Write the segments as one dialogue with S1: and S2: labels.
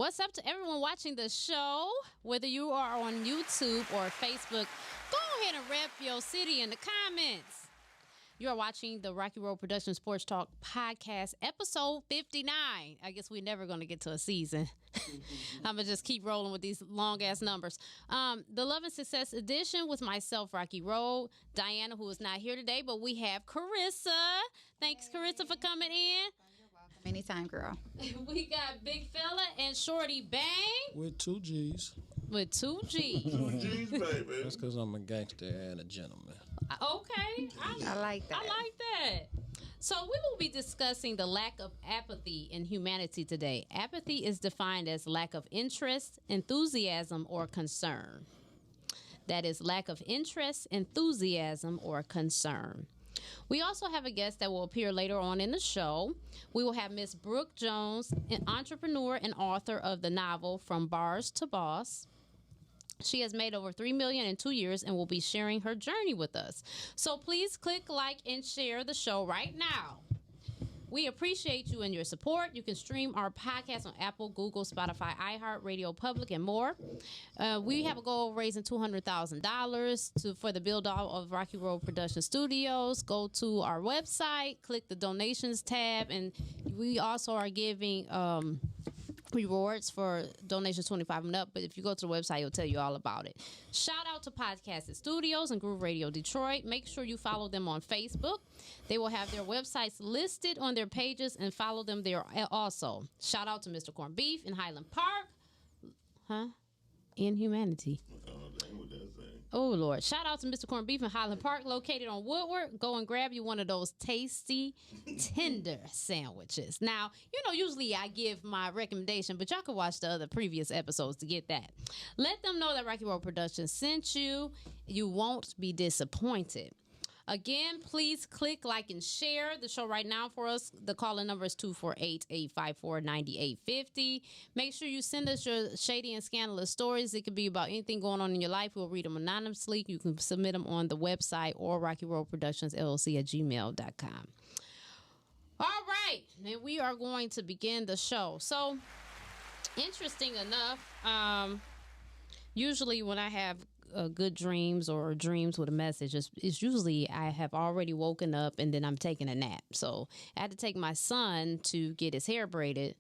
S1: What's up to everyone watching the show? Whether you are on YouTube or Facebook, go ahead and rep your city in the comments. You are watching the Rocky Road Productions Porch Talk podcast, episode 59. I guess we're never going to get to a season. I'm going to just keep rolling with these long-ass numbers. The Love and Success edition with myself, Rocky Road, Diana, who is not here today, but we have Carissa. Thanks, Carissa, for coming in.
S2: You're welcome. Anytime, girl.
S1: We got Big Fella and Shorty Bang.
S3: With 2 G's.
S1: With 2 G's.
S4: 2 G's, baby.
S3: That's because I'm a gangster and a gentleman.
S1: Okay.
S2: I like that.
S1: I like that. So we will be discussing the lack of apathy in humanity today. Apathy is defined as lack of interest, enthusiasm, or concern. That is lack of interest, enthusiasm, or concern. We also have a guest that will appear later on in the show. We will have Miss Brooke Jones, an entrepreneur and author of the novel From Bars to Boss. She has made over $3 million in 2 years and will be sharing her journey with us. So please click like and share the show right now. We appreciate you and your support. You can stream our podcast on Apple, Google, Spotify, iHeart, Radio Public, and more. We have a goal of raising $200,000 for the build-out of Rocky Road Production Studios. Go to our website, click the donations tab, and we also are giving rewards for donations 25 and up, but if you go to the website, it'll tell you all about it. Shout out to Podcasting Studios and Groove Radio Detroit. Make sure you follow them on Facebook. They will have their websites listed on their pages, and follow them there also. Shout out to Mr. Corned Beef in Highland Park. Inhumanity. Oh, Lord. Shout out to Mr. Corned Beef in Highland Park, located on Woodward. Go and grab you one of those tasty, tender sandwiches. Now, usually I give my recommendation, but y'all can watch the other previous episodes to get that. Let them know that Rocky Road Productions sent you. You won't be disappointed. Again, please click like and share the show right now for us. The call-in number is 248-854-9850. Make sure you send us your shady and scandalous stories. It could be about anything going on in your life. We'll read them anonymously. You can submit them on the website or Rockyroadproductionsllc at gmail.com. All right. And we are going to begin the show. So, interesting enough, usually when I have good dreams or dreams with a message, it's usually I have already woken up and then I'm taking a nap. So I had to take my son to get his hair braided.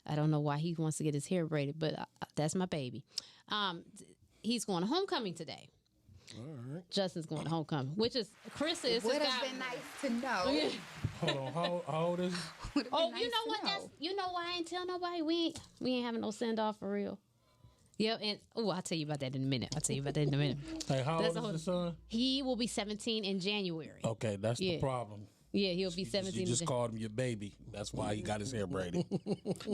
S1: I don't know why he wants to get his hair braided, but that's my baby. He's going to homecoming today.
S3: All right.
S1: Justin's going to homecoming, which is Chris is.
S2: Would have been nice to know.
S3: Hold on, how old is he?
S1: Oh, nice, you know what? You know why I ain't tell nobody? We ain't having no send off for real. Yep, and I'll tell you about that in a minute. Hey,
S3: how old is the son?
S1: He will be 17 in January.
S3: Okay, that's the problem.
S1: Yeah, he'll be 17.
S3: You just called him your baby. That's why he got his hair braided.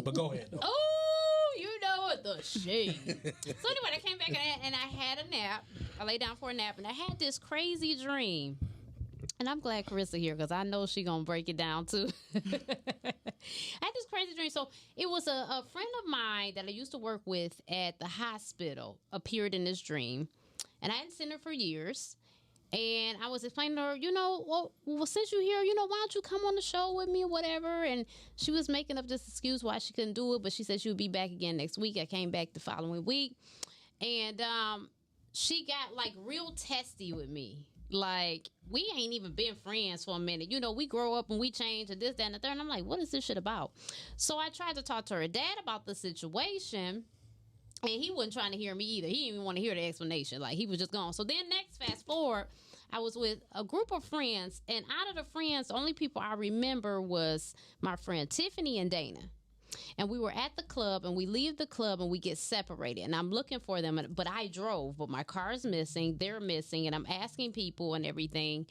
S3: But go ahead, though.
S1: Oh, you know what, the shade. So anyway, I came back and I had a nap. I lay down for a nap, and I had this crazy dream. And I'm glad Carissa here, because I know she going to break it down, too. I had this crazy dream. So it was a friend of mine that I used to work with at the hospital appeared in this dream. And I hadn't seen her for years. And I was explaining to her, well, since you're here, why don't you come on the show with me or whatever? And she was making up this excuse why she couldn't do it. But she said she would be back again next week. I came back the following week. And she got, real testy with me. Like, we ain't even been friends for a minute. We grow up and we change and this, that, and the third. And I'm like, what is this shit about? So I tried to talk to her dad about the situation. And he wasn't trying to hear me either. He didn't even want to hear the explanation. He was just gone. So then fast forward, I was with a group of friends. And out of the friends, the only people I remember was my friend Tiffany and Dana. And we were at the club, and we leave the club, and we get separated. And I'm looking for them, but I drove, but my car's missing. They're missing, and I'm asking people and everything.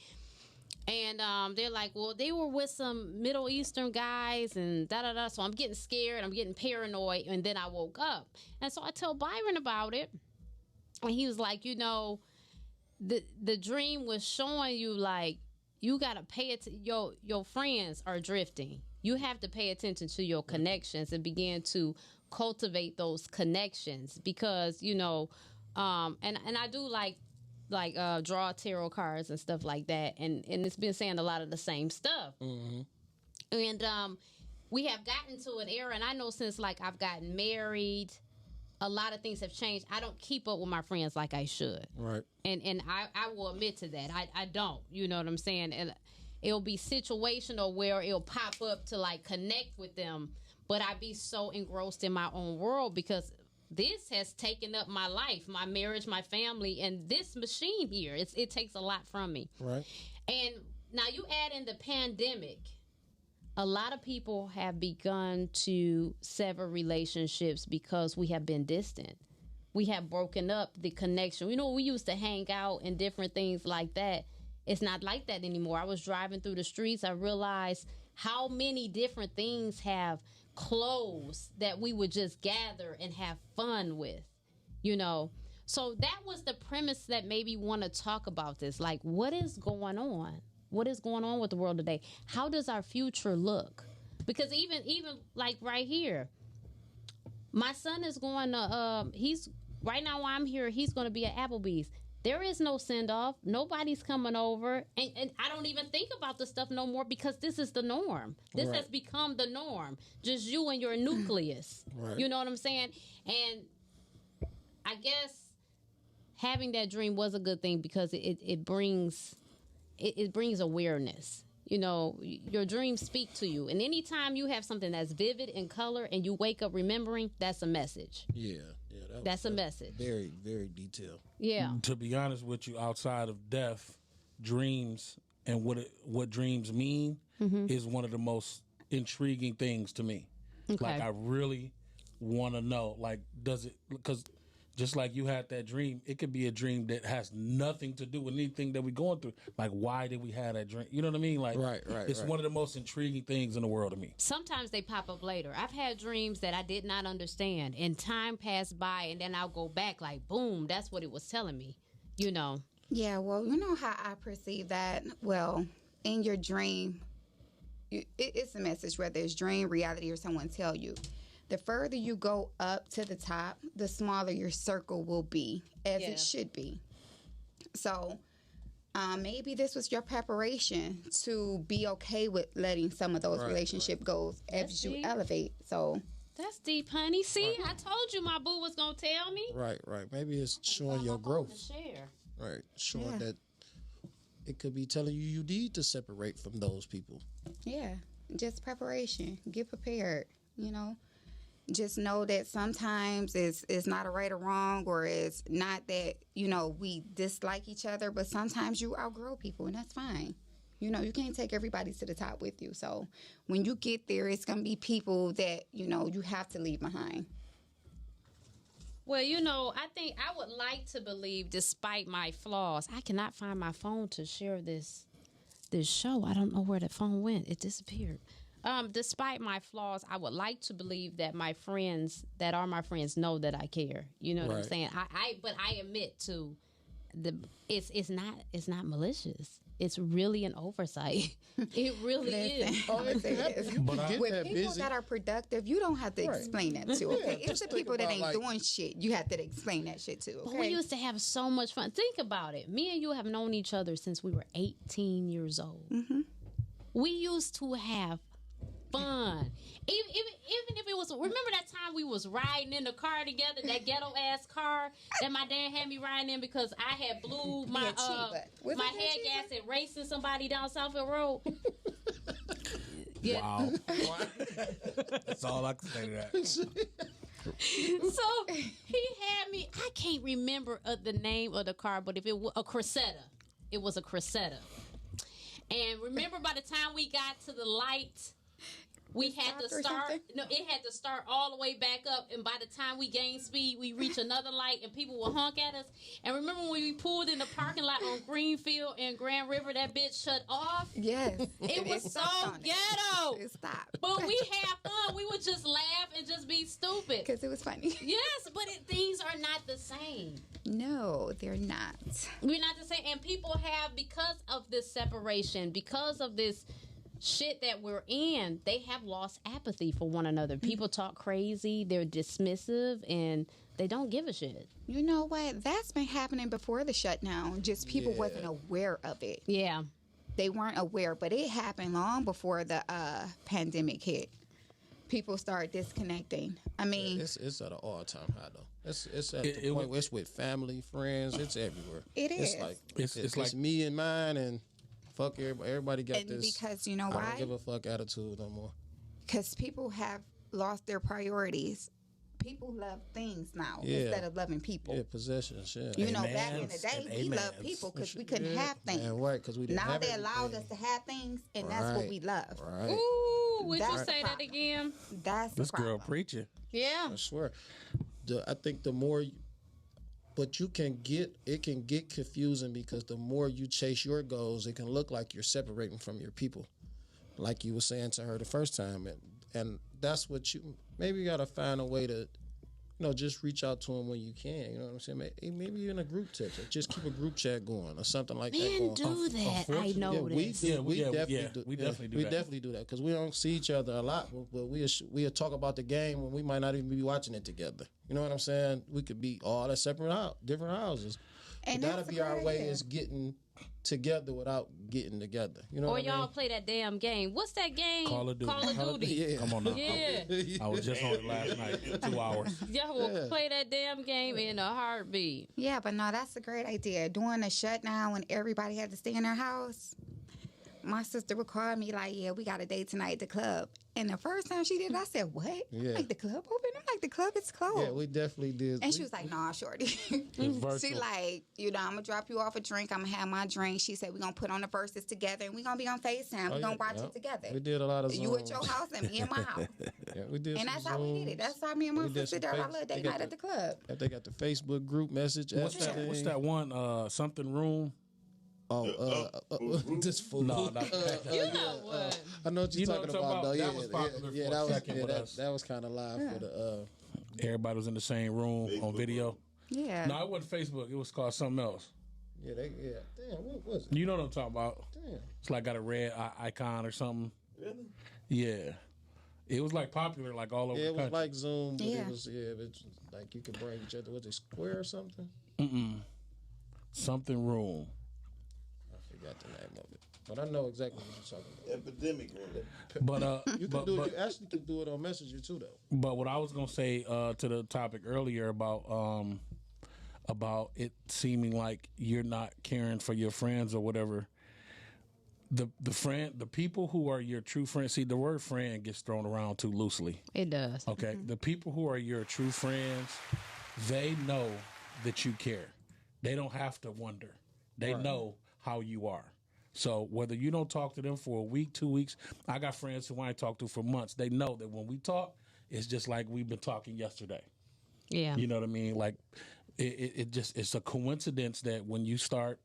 S1: And they're like, well, they were with some Middle Eastern guys and da-da-da. So I'm getting scared. I'm getting paranoid. And then I woke up. And so I tell Byron about it. And he was like, the dream was showing you, you got to pay it. Your friends are drifting. You have to pay attention to your connections and begin to cultivate those connections because, and I do draw tarot cards and stuff like that. And it's been saying a lot of the same stuff. Mm-hmm. And we have gotten to an era, and I know since like I've gotten married, a lot of things have changed. I don't keep up with my friends like I should.
S4: Right.
S1: And I will admit to that. I don't. You know what I'm saying? And it'll be situational where it'll pop up to like connect with them, but I be so engrossed in my own world because this has taken up my life, my marriage, my family, and this machine here. It takes a lot from me.
S4: Right.
S1: And now you add in the pandemic. A lot of people have begun to sever relationships because we have been distant. We have broken up the connection. You know, we used to hang out and different things like that. It's not like that anymore. I was driving through the streets. I realized how many different things have closed that we would just gather and have fun with, you know. So that was the premise that made me want to talk about this. Like, what is going on? What is going on with the world today? How does our future look? Because even like right here, my son is going to, he's right now while I'm here, he's going to be at Applebee's. There is no send-off. Nobody's coming over. And I don't even think about this stuff no more because this is the norm. This has become the norm. Just you and your nucleus. Right. You know what I'm saying? And I guess having that dream was a good thing because it brings awareness. You know, your dreams speak to you. And anytime you have something that's vivid in color and you wake up remembering, that's a message.
S4: Yeah.
S1: That's a message.
S4: Very, very detailed.
S1: Yeah.
S3: To be honest with you, outside of death, dreams and what dreams mean is one of the most intriguing things to me. Okay. Like, I really want to know, like, does it, because just like you had that dream, it could be a dream that has nothing to do with anything that we're going through. Like, why did we have that dream? You know what I mean? Like, it's one of the most intriguing things in the world to me.
S1: Sometimes they pop up later. I've had dreams that I did not understand, and time passed by, and then I'll go back like, boom, that's what it was telling me, you know?
S2: Yeah, well, you know how I perceive that? Well, in your dream, it's a message, whether it's dream, reality, or someone tell you. The further you go up to the top, the smaller your circle will be, as it should be. So maybe this was your preparation to be okay with letting some of those relationship goals as you elevate. So
S1: that's deep, honey. See, I told you my boo was going to tell me.
S4: Right. Maybe it's showing your growth.
S1: Share.
S4: Right. Showing that it could be telling you need to separate from those people.
S2: Yeah. Just preparation. Get prepared, you know. Just know that sometimes it's not a right or wrong, or it's not that, you know, we dislike each other, but sometimes you outgrow people, and that's fine. You know, you can't take everybody to the top with you. So when you get there, it's going to be people that, you know, you have to leave behind.
S1: Well, you know, I think I would like to believe, despite my flaws, I cannot find my phone to share this show. I don't know where the phone went. It disappeared. Despite my flaws, I would like to believe that my friends that are my friends know that I care. You know what I'm saying? But I admit to it's not malicious. It's really an oversight. It really is.
S2: With people that are productive, you don't have to explain that to. Okay, it's the people that ain't doing shit. You have to explain that shit to. Okay?
S1: But we used to have so much fun. Think about it. Me and you have known each other since we were 18 years old. Mm-hmm. We used to have fun. Even if it was, remember that time we was riding in the car together, that ghetto ass car that my dad had me riding in because I had blew my head gas and racing somebody down Southfield Road.
S3: Wow. That's all I can say to that.
S1: So he had me, I can't remember the name of the car, but if it was a Cressida, it was a Cressida. And remember, by the time we got to the light, we had to start. No, it had to start all the way back up. And by the time we gained speed, we reached another light, and people would honk at us. And remember when we pulled in the parking lot on Greenfield and Grand River, that bitch shut off?
S2: Yes.
S1: It was so ghetto.
S2: It stopped.
S1: But we had fun. We would just laugh and just be stupid.
S2: Because it was funny.
S1: Yes, but things are not the same.
S2: No, they're not.
S1: We're not the same. And people have, because of this separation, because of this shit that we're in, they have lost apathy for one another. People talk crazy, they're dismissive, and they don't give a shit.
S2: You know what? That's been happening before the shutdown. Just people wasn't aware of it.
S1: Yeah.
S2: They weren't aware, but it happened long before the pandemic hit. people start disconnecting. I mean,
S4: it's at an all-time high though. It's at the point where it's with family, friends. It's everywhere.
S2: It is.
S4: It's like
S3: it's like
S4: me and mine, and fuck everybody. Everybody got
S2: and
S4: this.
S2: because you know
S4: I
S2: why?
S4: don't give a fuck attitude no more.
S2: Because people have lost their priorities. People love things now instead of loving people.
S4: Yeah, possessions. Yeah.
S2: You know, back in the day, we loved people because we couldn't have things.
S4: Man, right, because we didn't
S2: now
S4: have
S2: they allowed us to have things, and that's what we love.
S4: Right.
S1: Ooh, would you
S2: That's
S1: say
S2: the
S1: that again?
S2: That's the
S3: this girl
S2: problem.
S3: preaching.
S1: Yeah.
S4: I swear. I think the more, but it can get confusing because the more you chase your goals, it can look like you're separating from your people, like you were saying to her the first time, and that's what maybe you got to find a way to, just reach out to them when you can. You know what I'm saying? Maybe you're in a group text. Just keep a group chat going or something like that.
S1: Men do that. I noticed.
S4: We definitely do that because we don't see each other a lot. But we'll talk about the game when we might not even be watching it together. You know what I'm saying? We could be all at different houses.
S2: And
S4: that'll
S2: that's
S4: be
S2: a
S4: our
S2: great
S4: way
S2: idea.
S4: is getting together without getting together. You know
S1: Or
S4: what I
S1: y'all
S4: mean?
S1: play that damn game. What's that game?
S3: Call of Duty.
S1: Call of Duty.
S4: Yeah.
S3: Come on now.
S1: Yeah.
S3: I was just on it last night. 2 hours.
S1: Y'all will play that damn game in a heartbeat.
S2: Yeah, but no, that's a great idea. During the shutdown when everybody had to stay in their house, my sister would call me like, yeah, we got a date tonight at the club. And the first time she did it, I said, what?
S4: Yeah.
S2: Like, the club open? I'm like, the club is closed.
S4: Yeah, we definitely did.
S2: And she was like, nah, shorty.
S3: virtual.
S2: She like, I'm going to drop you off a drink. I'm going to have my drink. She said, we're going to put on the verses together and we're going to be on FaceTime. We're going to watch it together.
S4: We did a lot of Zooms.
S2: You at your house and me in my house.
S4: Yeah, we did.
S2: And
S4: some
S2: that's how we did it.
S4: Zooms.
S2: That's how me and my
S4: We did
S2: sister
S4: some
S2: did our
S4: face-
S2: little
S4: they
S2: date
S4: got
S2: night at the club.
S4: They got the Facebook group message.
S3: What's that one? Something room?
S4: This fool.
S3: No, not
S1: You know what?
S4: I know what you're talking about, though.
S3: That was popular for a second with us.
S4: That was kind of live for the.
S3: Everybody was in the same room on video.
S2: Yeah.
S3: No, it wasn't Facebook. It was called something else.
S4: Yeah, damn, what was it?
S3: You know what I'm talking about?
S4: Damn.
S3: It's like got a red icon or something.
S5: Really?
S3: Yeah. It was like popular like all over
S4: Yeah,
S3: the
S4: it was
S3: country.
S4: like Zoom, but
S2: Yeah.
S4: it was it's like you could bring each other. Was it Square or something?
S3: Something room.
S4: I forgot the name of it, but I know exactly what you're talking about.
S5: Epidemic room.
S3: But
S4: You can do it. You actually can do it on Messenger too, though.
S3: But what I was gonna say to the topic earlier about it seeming like you're not caring for your friends or whatever. The people who are your true friends. See, the word friend gets thrown around too loosely.
S1: It does.
S3: Okay, the people who are your true friends, they know that you care. They don't have to wonder. They know how you are. So whether you don't talk to them for a week, 2 weeks, I got friends who I ain't talked to for months. They know that when we talk, it's just like we've been talking yesterday.
S1: Yeah.
S3: You know what I mean? Like it's a coincidence that when you start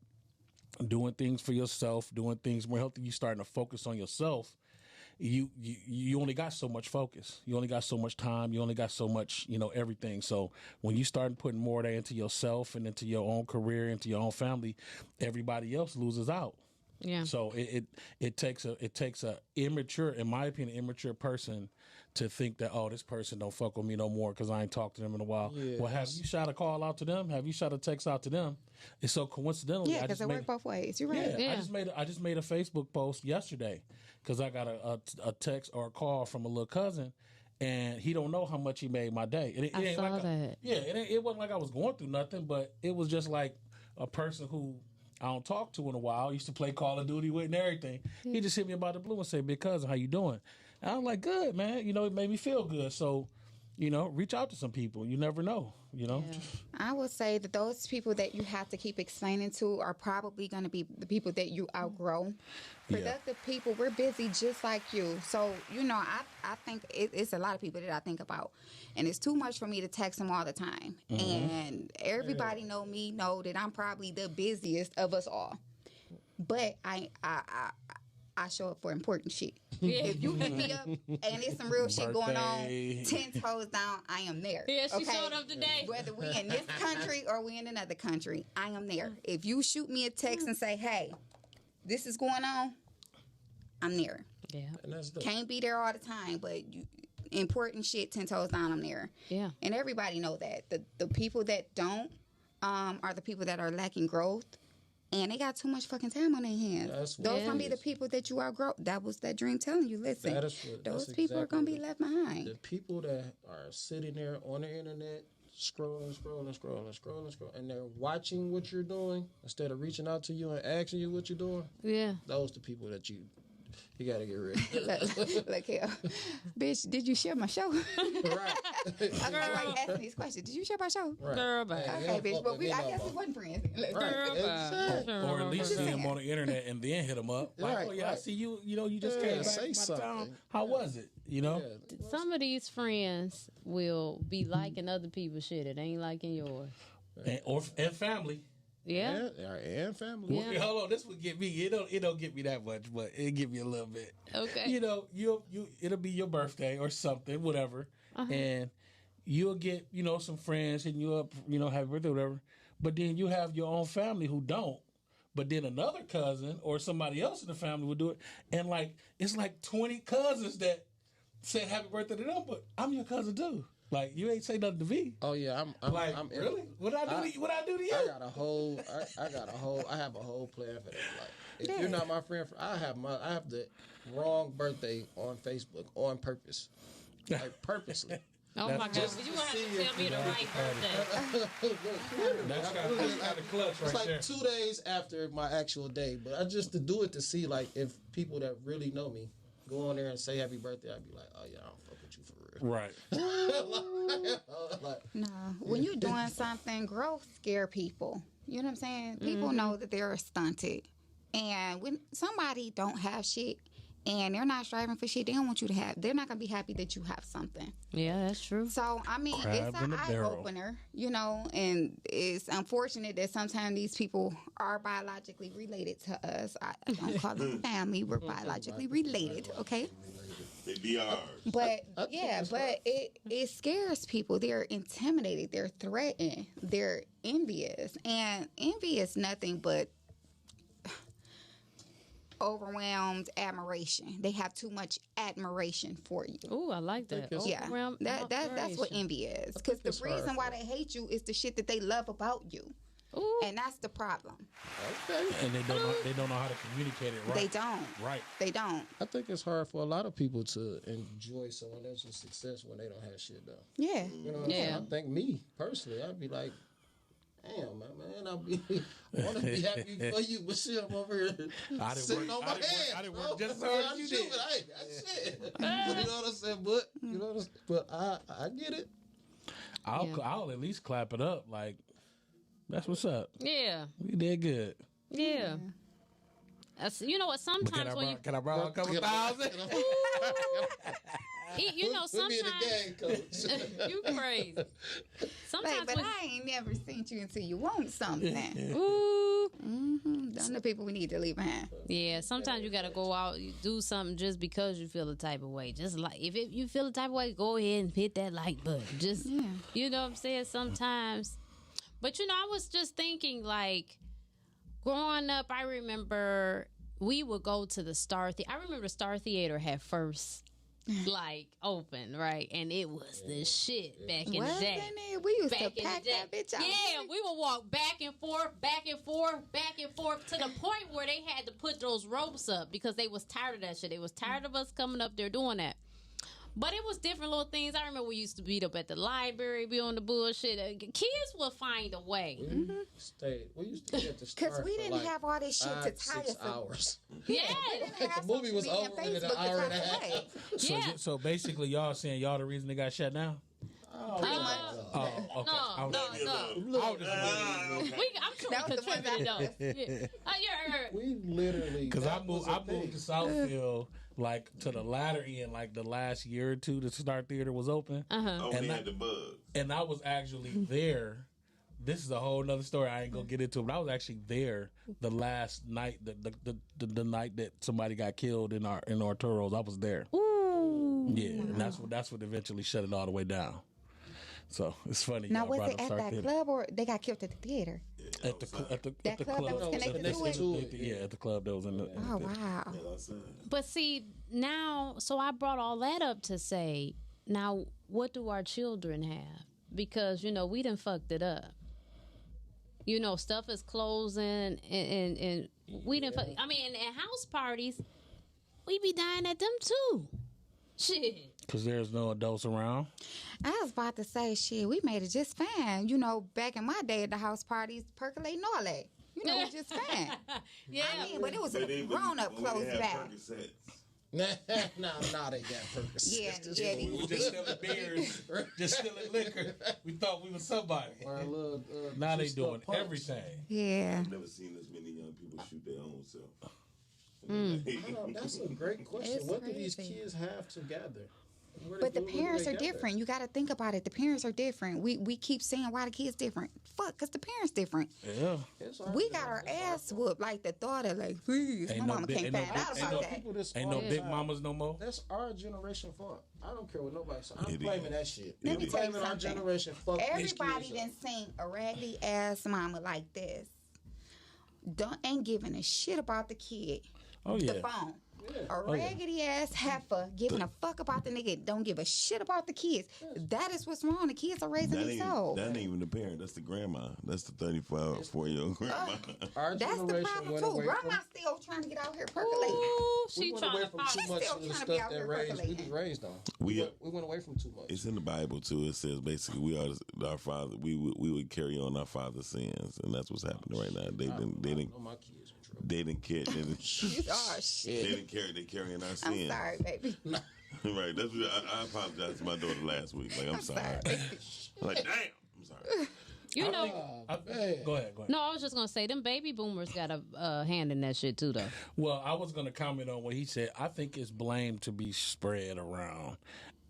S3: doing things for yourself, doing things more healthy, you starting to focus on yourself. You only got so much focus. You only got so much time. You only got so much, everything. So when you start putting more of that into yourself and into your own career, into your own family, everybody else loses out.
S1: Yeah.
S3: So it takes a immature, in my opinion, immature person to think that, oh, this person don't fuck with me no more because I ain't talked to them in a while.
S4: Yeah,
S3: well, have you shot a call out to them? Have you shot a text out to them? It's so coincidental.
S2: Yeah, because it worked both ways. You're right.
S3: Yeah, I just made a Facebook post yesterday because I got a text or a call from a little cousin, and he don't know how much he made my day. And it
S1: I
S3: ain't
S1: saw
S3: like
S1: that.
S3: It wasn't like I was going through nothing, but it was just like a person who I don't talk to in a while. I used to play Call of Duty with and everything. He just hit me about the blue and said, "Big cousin, how you doing?" And I'm like, "Good, man." It made me feel good. So, reach out to some people. You never know.
S2: I would say that those people that you have to keep explaining to are probably going to be the people that you outgrow. Productive people, we're busy just like you. So, I think it's a lot of people that I think about. And it's too much for me to text them all the time. And everybody know that I'm probably the busiest of us all. But I show up for important shit. If you hit me up and there's some real shit going on, 10 toes down, I am there.
S1: Yeah, she showed up today.
S2: Whether we in this country or we in another country, I am there. If you shoot me a text and say, hey, this is going on, I'm there.
S1: Yeah.
S4: And that's
S2: Can't be there all the time, but important shit, 10 toes down, I'm there.
S1: Yeah.
S2: And everybody know that. The people that don't are the people that are lacking growth and they got too much fucking time on their hands. Those gonna be the people that you outgrow. That was that dream telling you. Listen, those people are gonna be left behind.
S4: The people that are sitting there on the internet scrolling, and they're watching what you're doing instead of reaching out to you and asking you what you're doing.
S1: Yeah,
S4: those the people that you gotta get rid of.
S2: Look here, bitch. Did you share my show?
S4: Right.
S2: I'm like asking these questions. Did you share my show?
S4: Right.
S1: girl, bye.
S2: Okay, bitch. But I guess we wasn't friends.
S4: Right.
S3: Or at least see him on the internet and then hit him up. Like,
S4: Right,
S3: oh yeah, I
S4: right.
S3: see you. You know, you just came back
S4: say
S3: to my
S4: something.
S3: town. How was it? You know.
S4: Yeah.
S1: Some of these friends will be liking other people's shit. It ain't liking yours.
S3: And family.
S1: Yeah.
S4: And family.
S1: Yeah.
S3: Hold on, this would get me. It don't get me that much, but it give me a little bit.
S1: Okay.
S3: You know, it'll be your birthday or something, whatever, and you'll get some friends hitting you up, happy birthday, whatever. But then you have your own family who don't. But then another cousin or somebody else in the family would do it, and it's like 20 cousins that said happy birthday to them, but I'm your cousin too. Like, you ain't say nothing to me.
S4: Oh yeah, I'm
S3: really? What I do to you?
S4: I have a whole plan for that. Like, if you're not my friend, I have the wrong birthday on Facebook on purpose, like purposely.
S1: Oh my God! You gonna have to tell me the right birthday.
S3: That's kind of clutch
S4: It's
S3: right there.
S4: like 2 days after my actual day, but I just to do it to see like if people that really know me go on there and say happy birthday, I'd be like, oh yeah, I don't fuck with you for real.
S3: Right.
S2: No, when you're doing something, growth scare people. You know what I'm saying? People know that they're stunted, and when somebody don't have shit and they're not striving for shit, they don't want you to have. They're not gonna be happy that you have something.
S1: Yeah, that's true.
S2: So I mean,
S3: Crab
S2: it's
S3: in
S2: an
S3: a
S2: eye
S3: barrel.
S2: opener, and it's unfortunate that sometimes these people are biologically related to us. I don't call them family; we're biologically related. Okay.
S5: They be ours.
S2: But it scares people. They're intimidated. They're threatened. They're envious. And envy is nothing but overwhelmed admiration. They have too much admiration for you.
S1: Ooh, I like that.
S2: Yeah,
S1: Overwhelmed
S2: that's what
S1: admiration.
S2: envy is. Because the reason why they hate you is the shit that they love about you.
S1: Ooh.
S2: And that's the problem.
S3: And they don't know how to communicate it right.
S2: They don't.
S3: Right.
S2: They don't.
S4: I think it's hard for a lot of people to enjoy someone else's success when they don't have shit done.
S2: Yeah.
S4: You know what I'm saying?
S1: Yeah.
S4: I think me personally, I'd be like, damn, man, I want to be happy for you, but shit, I'm over here sitting on my hands.
S3: I didn't work just as hard as you did.
S4: But shit. You know what I'm saying? But you know, but I get it.
S3: I'll at least clap it up. Like, that's what's up.
S1: Yeah.
S3: We did good.
S1: Yeah. You know what? Sometimes when you
S3: Can I borrow a couple thousand?
S4: Put me in the game, coach.
S1: you crazy. Sometimes
S2: But I ain't never seen you until you want something.
S1: ooh.
S2: Those are the people we need to leave behind.
S1: Yeah, sometimes you gotta go out, you do something just because you feel the type of way. Just like if you feel the type of way, go ahead and hit that like button. Just you know what I'm saying? Sometimes. But I was just thinking, like, growing up, I remember we would go to the Star Theater. I remember Star Theater had first open, right? And it was the shit back in the day.
S2: We used
S1: Back
S2: to
S1: in
S2: pack
S1: the day.
S2: that bitch out.
S1: Yeah, we would walk back and forth to the point where they had to put those ropes up because they was tired of that shit. They was tired of us coming up there doing that. But it was different little things. I remember we used to beat up at the library, be on the bullshit. Kids will find a way.
S4: We used to be at the Star
S2: Because we didn't have all this shit to tie
S4: 6
S2: us up.
S4: hours.
S1: Yeah.
S4: The movie was over in an hour and a half.
S1: Yeah.
S3: So basically, y'all saying y'all the reason they got shut down?
S2: Pretty much.
S3: Oh, okay.
S1: No. I'm sure
S2: That
S1: we
S2: was the one
S1: contributed
S2: that-
S1: those. Yeah.
S4: We literally
S3: Because I
S4: that was
S3: moved
S4: a thing.
S3: to Southfield to the latter end, like the last year or two. The Star Theater was open,
S5: Oh,
S3: And
S5: we
S3: that-
S5: had the bugs.
S3: and I was actually there. This is a whole nother story. I ain't gonna get into it, but I was actually there the last night, the night that somebody got killed in Arturo's. I was there.
S1: Ooh.
S3: Yeah, and that's what eventually shut it all the way down. So it's funny.
S2: Now,
S3: y'all
S2: was
S3: brought
S2: it
S3: up
S2: at
S3: Star
S2: that
S3: Theater.
S2: club or they got killed at the theater?
S3: At the
S2: That
S3: club
S2: club that was connected to it?
S3: Yeah, at the club that was in the.
S2: Oh, wow.
S1: But see, now, so I brought all that up to say, now, what do our children have? Because, we done fucked it up. You know, stuff is closing, and we didn't. I mean, at house parties, we be dying at them too. Shit.
S3: Because there's no adults around.
S2: I was about to say, shit, we made it just fine. You know, back in my day at the house parties, percolating all that. You know, it was just fine.
S1: Yeah.
S2: I mean, but it was a grown-up close back.
S4: Nah, they got purpose.
S2: Yeah,
S3: We were just stealing beers, just stealing liquor. We thought we was somebody. Now they doing everything.
S2: Yeah.
S5: I've never seen as many young people shoot their own self.
S4: That's a great question.
S2: It's
S4: What do these
S2: crazy.
S4: kids have together?
S2: But the parents are different. You got to think about it. The parents are different. We keep saying why the kids different. Fuck, because the parents different.
S3: Yeah.
S2: We got our ass whooped. Like the thought of like, please, my mama can't find out about that.
S3: Ain't no big mamas no more.
S4: That's our generation fault. I don't care what nobody says. I'm
S5: It
S4: blaming
S5: is.
S4: that shit.
S2: Let me
S4: I'm
S2: tell you
S4: blaming our
S2: something.
S4: generation. Fuck these
S2: Everybody
S4: kids
S2: done seen a raggedy ass mama like this. Ain't giving a shit about the kid.
S3: Oh
S2: The
S3: yeah.
S2: phone. A raggedy ass heifer giving a fuck about the nigga, don't give a shit about the kids. That is what's wrong. The kids are raising themselves.
S5: That ain't even the parent. That's the grandma. That's the 34-year-old grandma.
S4: Our
S2: That's the
S4: generation
S2: problem
S4: went
S2: too.
S4: away
S2: Grandma's
S4: from.
S2: still trying to get out here percolating.
S1: Ooh,
S4: We
S1: she
S4: went away
S1: trying to
S4: from
S1: pop.
S4: too much
S2: still
S4: of the
S2: trying to be
S4: stuff
S2: out
S4: that
S2: here
S4: we was
S2: percolating.
S4: raised on.
S5: We
S4: went away from too much.
S5: It's in the Bible too. It says basically we are our father. We would carry on our father's sins, and that's what's happening right now. They didn't
S4: know my kids in trouble.
S5: they didn't care. They didn't,
S2: Oh
S5: they
S2: shit.
S5: didn't carry. They carrying our
S2: I'm
S5: sins.
S2: sorry, baby.
S5: Right. That's what I apologized to my daughter last week. Like I'm sorry. Like damn. I'm sorry.
S1: You know.
S3: Go ahead.
S1: No, I was just gonna say them baby boomers got a hand in that shit too, though.
S3: Well, I was going to comment on what he said. I think it's blame to be spread around.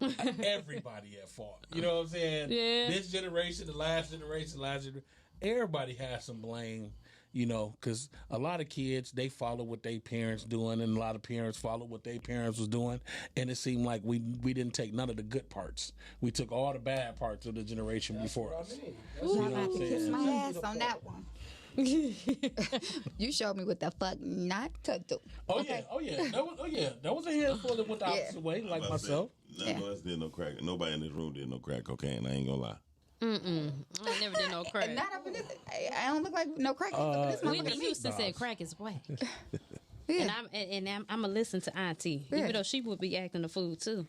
S3: Everybody at fault. You know what I'm saying?
S1: Yeah.
S3: This generation, the last generation, everybody has some blame. You know, because a lot of kids, they follow what their parents doing, and a lot of parents follow what their parents was doing, and it seemed like we didn't take none of the good parts. We took all the bad parts of the generation before us.
S2: I'm about to kiss my ass on that one. You showed me what the fuck not to do.
S3: Oh yeah. That was a handful that went the opposite way, like myself.
S5: None of us did no crack. Nobody in this room did no crack cocaine. I ain't gonna lie.
S1: I never did no crack.
S2: Not up in this. I don't look like no crack. This
S1: Whitney
S2: motherfucker.
S1: Houston said crack is whack.
S2: Yeah.
S1: And I'm gonna listen to Auntie,
S2: Yeah.
S1: even though she would be acting the fool too.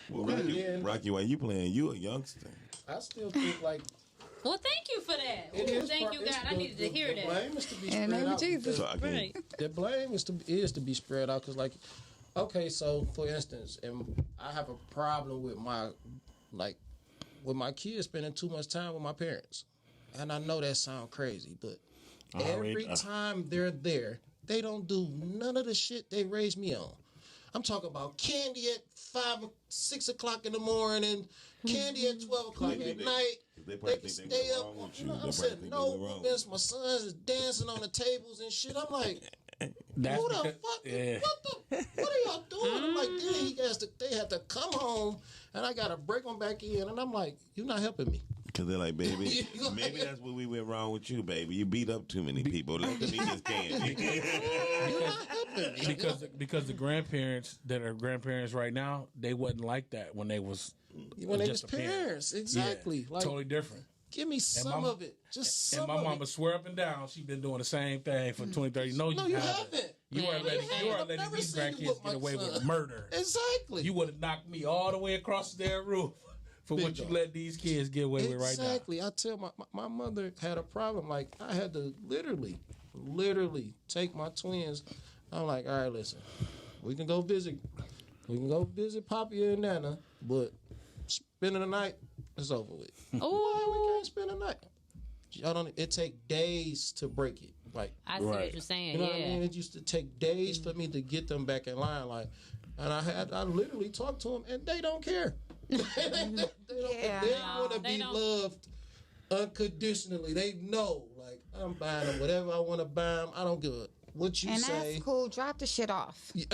S5: Well, Rocky, while you playing, you a youngster.
S4: I still think like
S1: Well, thank you for that.
S4: it
S1: Ooh,
S4: is.
S1: thank you, God. I needed to hear
S4: the
S1: that.
S4: blame is to be
S2: In the
S4: spread
S2: name of
S4: out.
S2: Jesus.
S5: So I can't.
S1: Right.
S4: The blame is to be spread out because, like, okay, so for instance, I have a problem with my kids spending too much time with my parents, and I know that sounds crazy, but every time they're there, they don't do none of the shit they raised me on. I'm talking about candy at 5, 6 o'clock in the morning, candy at 12 o'clock at night.
S5: They
S4: They
S5: probably
S4: can
S5: think they
S4: stay
S5: went
S4: up.
S5: wrong with you.
S4: You know,
S5: They
S4: I'm
S5: probably
S4: saying
S5: think
S4: no
S5: they went wrong
S4: whoopings. My sons is dancing on the tables and shit. I'm like,
S3: That's
S4: who the
S3: because-
S4: fuck?
S3: yeah.
S4: What are y'all doing? I'm like, they have to come home, and I gotta break them back in, and I'm like, you're not helping me.
S5: Because they're like, baby, maybe that's what we went wrong with you, baby. You beat up too many people. Let them eat this candy.
S3: because the grandparents that are grandparents right now, they wasn't like that when they was
S4: Just
S3: a parent.
S4: parents, exactly.
S3: Yeah,
S4: Like,
S3: totally different.
S4: give me some of it, just some
S3: And my
S4: of
S3: mama
S4: it.
S3: swear up and down she been doing the same thing for 20, 30. No,
S4: No,
S3: you
S4: you
S3: haven't.
S4: haven't.
S3: You are
S1: Man,
S3: letting
S1: you haven't.
S3: these
S4: Never seen you
S3: grandkids
S4: with
S3: get
S4: my
S3: away with
S4: son.
S3: murder.
S4: Exactly.
S3: You would have knocked me all the way across their roof for what you
S4: dog.
S3: let these kids get away with right now.
S4: Exactly. I tell my mother had a problem. Like, I had to literally take my twins. I'm like, all right, listen, we can go visit Poppy and Nana, but spending the night is over with. Why we can't spend the night? Y'all don't. It take days to break it. Like,
S1: I see what you're saying.
S4: you know
S1: Yeah.
S4: what I mean? It used to take days for me to get them back in line. Like, and I literally talked to them, and they don't care. They want to
S1: they
S4: be
S1: don't.
S4: loved unconditionally. They know, like, I'm buying them whatever I want to buy them. I don't give a what you
S2: And
S4: say.
S2: that's cool. Drop the shit off.
S4: See,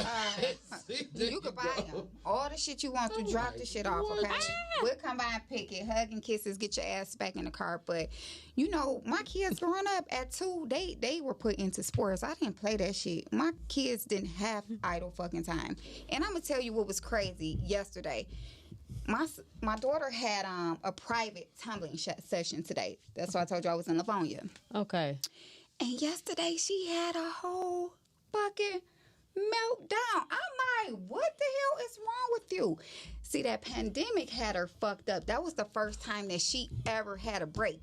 S4: there
S2: You can buy
S4: go.
S2: them. All the shit you want to, drop the shit off,
S4: what?
S2: okay? We'll come by and pick it, hug and kisses, get your ass back in the car. But, you know, my kids growing up at 2, they were put into sports. I didn't play that shit. My kids didn't have idle fucking time. And I'm going to tell you what was crazy yesterday. my daughter had a private tumbling session today. That's why I told you I was in Livonia.
S1: Okay.
S2: And yesterday she had a whole fucking meltdown. I'm like, what the hell is wrong with you? See, that pandemic had her fucked up. That was the first time that she ever had a break.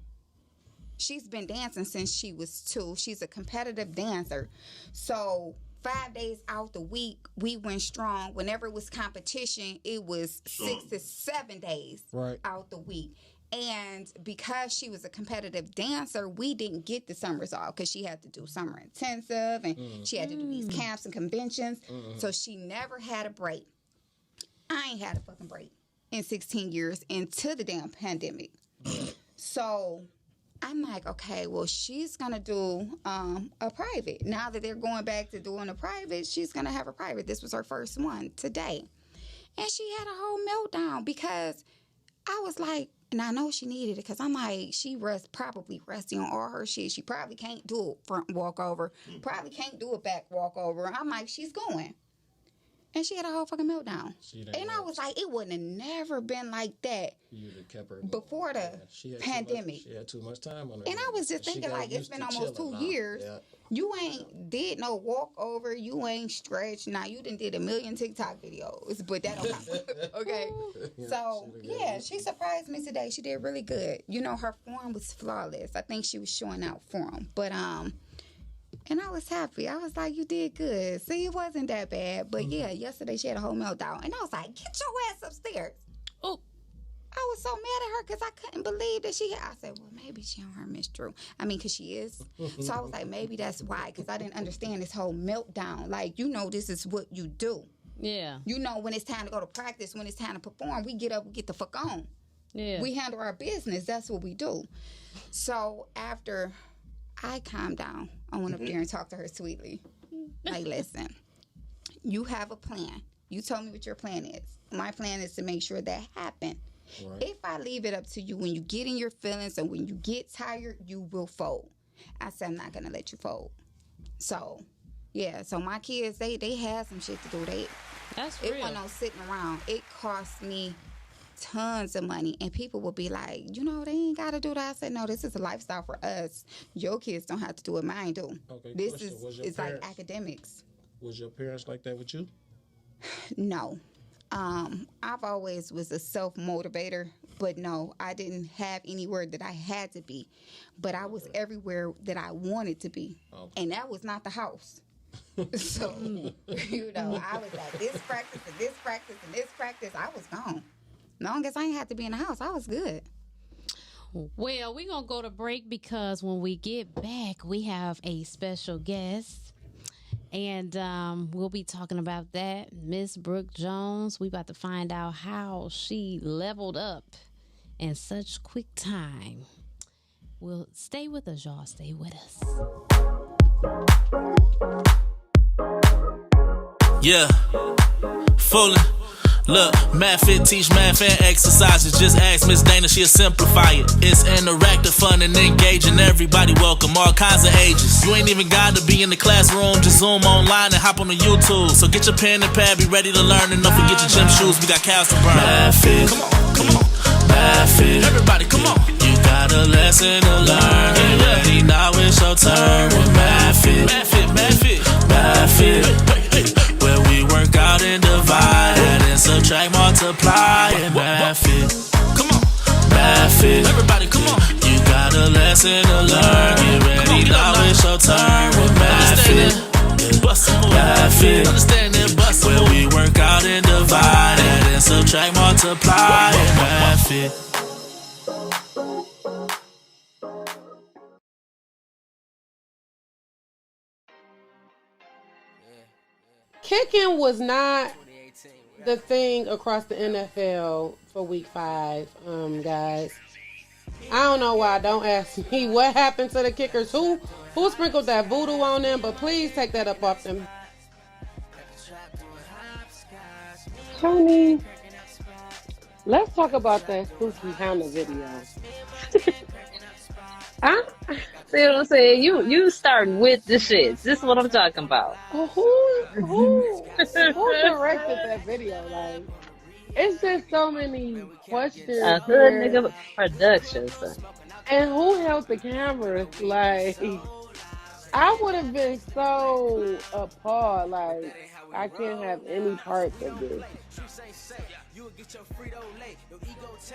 S2: She's been dancing since she was 2. She's a competitive dancer. So 5 days out the week, we went strong. Whenever it was competition, it was 6 to 7 days out the week. And because she was a competitive dancer, we didn't get the summers off because she had to do summer intensive and she had to do these camps and conventions. So she never had a break. I ain't had a fucking break in 16 years into the damn pandemic. So I'm like, okay, well, she's going to do a private. Now that they're going back to doing a private, she's going to have a private. This was her first one today. And she had a whole meltdown because I was like, and I know she needed it because I'm like, she probably rusty on all her shit. She probably can't do a front walkover, probably can't do a back walkover. I'm like, she's going. And she had a whole fucking meltdown. And I was like, it wouldn't have never been like that before the pandemic.
S4: She had too much time on her.
S2: And I was just thinking, like, it's been almost 2 years. Yeah. You ain't did no walkover. You ain't stretched. Now, you done did a million TikTok videos, but that don't count. Okay? So, yeah, she surprised me today. She did really good. You know, her form was flawless. I think she was showing out form. But, and I was happy. I was like, you did good. See, it wasn't that bad. But, yeah, yesterday she had a whole meltdown. And I was like, get your ass upstairs. Oh. I was so mad at her because I couldn't believe that she had. I said, well, maybe she on her menstrual. I mean, because she is. So I was like, maybe that's why. Because I didn't understand this whole meltdown. Like, you know, this is what you do.
S1: Yeah.
S2: You know, when it's time to go to practice, when it's time to perform, we get up, we get the fuck on. Yeah. We handle our business. That's what we do. So after I calmed down, I went up there and talked to her sweetly. Like, listen, you have a plan. You told me what your plan is. My plan is to make sure that happens. Right. If I leave it up to you, when you get in your feelings and when you get tired, you will fold. I said, I'm not going to let you fold. So, yeah. So, my kids, they had some shit to do.
S1: That's real.
S2: It wasn't no sitting around. It cost me tons of money. And people will be like, you know, they ain't got to do that. I said, no, this is a lifestyle for us. Your kids don't have to do what mine do.
S4: Okay,
S2: this is like academics.
S4: Was your parents like that with you?
S2: No. I've always was a self-motivator, but no, I didn't have anywhere that I had to be, but I was everywhere that I wanted to be, and that was not the house. So, you know, I was like, this practice and this practice and this practice, I was gone. Long as I ain't have to be in the house, I was good.
S1: Well, we're going to go to break because when we get back, we have a special guest. And we'll be talking about that. Miss Brooke Jones, we about to find out how she leveled up in such quick time. Well, stay with us, y'all. Stay with us.
S6: Yeah. Fooling. Look, math fit, teach math and exercises. Just ask Miss Dana, she'll simplify it. It's interactive, fun, and engaging. Everybody welcome, all kinds of ages. You ain't even got to be in the classroom. Just zoom online and hop on the YouTube. So get your pen and pad, be ready to learn. And don't forget your gym shoes, we got cows to burn. Math fit, come on. Math fit, everybody, come on. You got a lesson to learn. Get ready, now it's your turn. With Math fit, Math fit, Math fit, Math fit. Where we work out and divide, add and subtract, multiply, and math it. Come on, math it. Everybody, come on. You got a lesson to learn. Get ready, now it's your turn. With math it, math it. Understand it, bust it. Where we work out and divide, add and subtract, multiply, and math it.
S7: Kicking was not the thing across the NFL for week 5, guys. I don't know why. Don't ask me what happened to the kickers. Who sprinkled that voodoo on them? But please take that up off them.
S8: Tony, let's talk about that spooky Hannah video.
S9: Huh? See what I'm saying? You start with the shits. This is what I'm talking about.
S8: Who directed that video? Like,
S7: It's just so many questions.
S9: A hood nigga production, son.
S7: And who held the cameras? Like, I would have been so appalled. Like, I can't have any parts of this.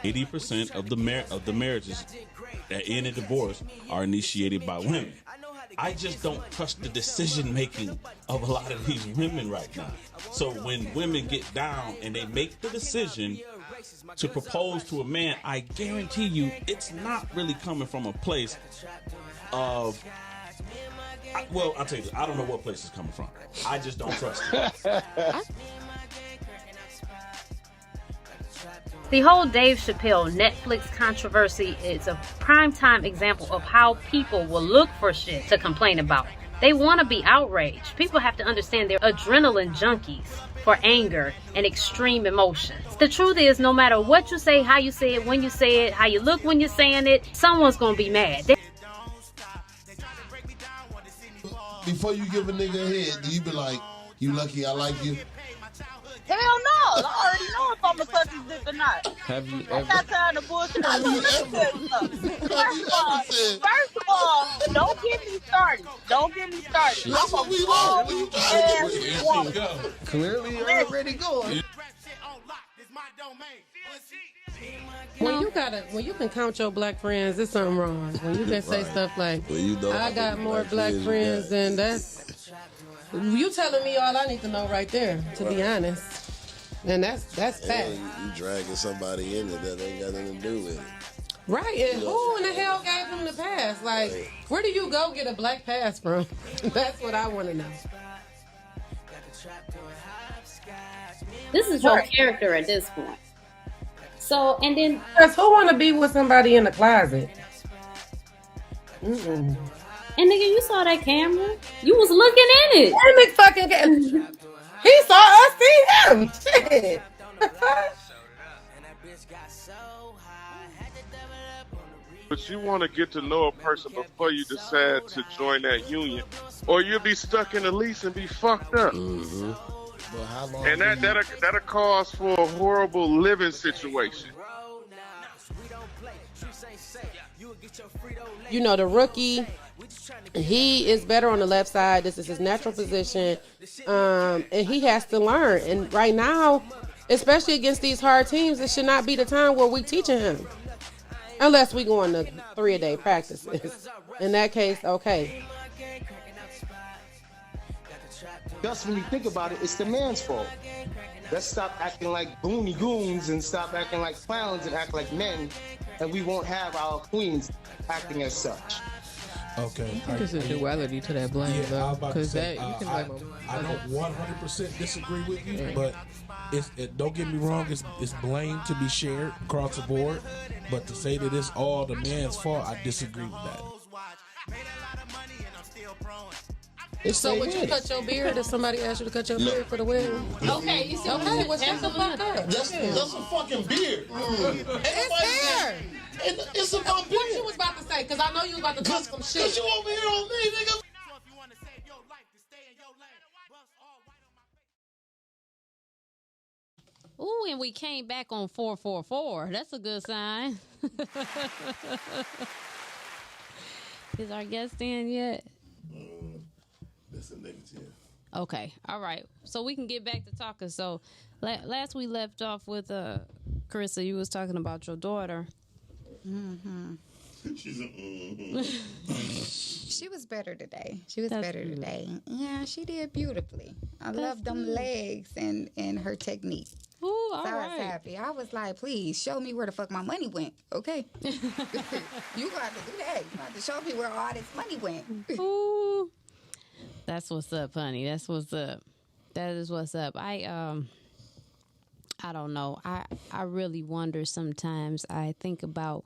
S10: 80% of the marriages that end in divorce are initiated by women. I just don't trust the decision making of a lot of these women right now. So when women get down and they make the decision to propose to a man, I guarantee you it's not really coming from a place of, well, I'll tell you this, I don't know what place it's coming from. I just don't trust it.
S1: The whole Dave Chappelle Netflix controversy is a primetime example of how people will look for shit to complain about. They want to be outraged. People have to understand they're adrenaline junkies for anger and extreme emotions. The truth is, no matter what you say, how you say it, when you say it, how you look when you're saying it, someone's going to be mad.
S11: Before you give a nigga a head, do you be like, you lucky I like you?
S12: Hell no! I already know if I'm gonna touch his dick or not.
S4: Have you
S12: I
S4: ever?
S12: got time to bullshit. First of all, don't get me started. Don't get me started.
S11: That's what we want. What you trying to
S12: Ass
S11: do?
S12: woman.
S4: Clearly, you're already going.
S7: When you can count your black friends, there's something wrong. When you can say stuff like,
S11: Well, you know
S7: I got more black friends than that's, you telling me all I need to know right there, to be honest. And that's fact.
S11: You dragging somebody in it that ain't got nothing to do with it.
S7: Right, and who in the hell gave him the pass? Like, where do you go get a black pass from? That's what I want to know.
S1: This is your character at this point. So, and then...
S7: Because who want to be with somebody in the closet?
S1: And nigga, you saw that camera? You was looking in it.
S7: That nigga fucking camera. He saw us see him. Shit.
S13: But you want to get to know a person before you decide to join that union, or you'll be stuck in a lease and be fucked up.
S11: Mm-hmm.
S4: Well, how long?
S13: And that'll cause for a horrible living situation.
S7: You know, the rookie, he is better on the left side. This is his natural position. And he has to learn. And right now, especially against these hard teams, it should not be the time where we teaching him. Unless we go on the 3-a-day practices. In that case, okay.
S14: Thus, when you think about it, it's the man's fault. Let's stop acting like boony goons and stop acting like clowns and act like men, and we won't have our queens acting as such.
S3: Okay.
S15: I think there's a duality to that blame, though, because that you can blame them.
S3: I don't 100% disagree with you, but don't get me wrong, it's blame to be shared across the board, but to say that it's all the man's fault, I disagree with that.
S7: So would you cut your beard if somebody asked you to cut your beard for the wedding?
S1: Okay, you see
S7: Okay, well, shut the fuck up.
S11: That's a fucking beard.
S7: It's hair.
S11: It's about beard.
S7: What you was about to say? Because I know you was about to talk some shit.
S11: Cause you over here on me, nigga.
S1: Ooh, and we came back on 444. That's a good sign. Is our guest in yet?
S11: That's a negative.
S1: Okay, all right. So we can get back to talking. So last we left off with Carissa, you was talking about your daughter.
S2: Mm-hmm.
S11: She's a
S2: She was better today. Yeah, she did beautifully. I love them legs and her technique.
S1: Ooh, all
S2: so I was
S1: right.
S2: happy. I was like, please show me where the fuck my money went. Okay. You got to do that. You got to show me where all this money went.
S1: Ooh. That's what's up, honey. That's what's up. That is what's up. I don't know. I really wonder sometimes. I think about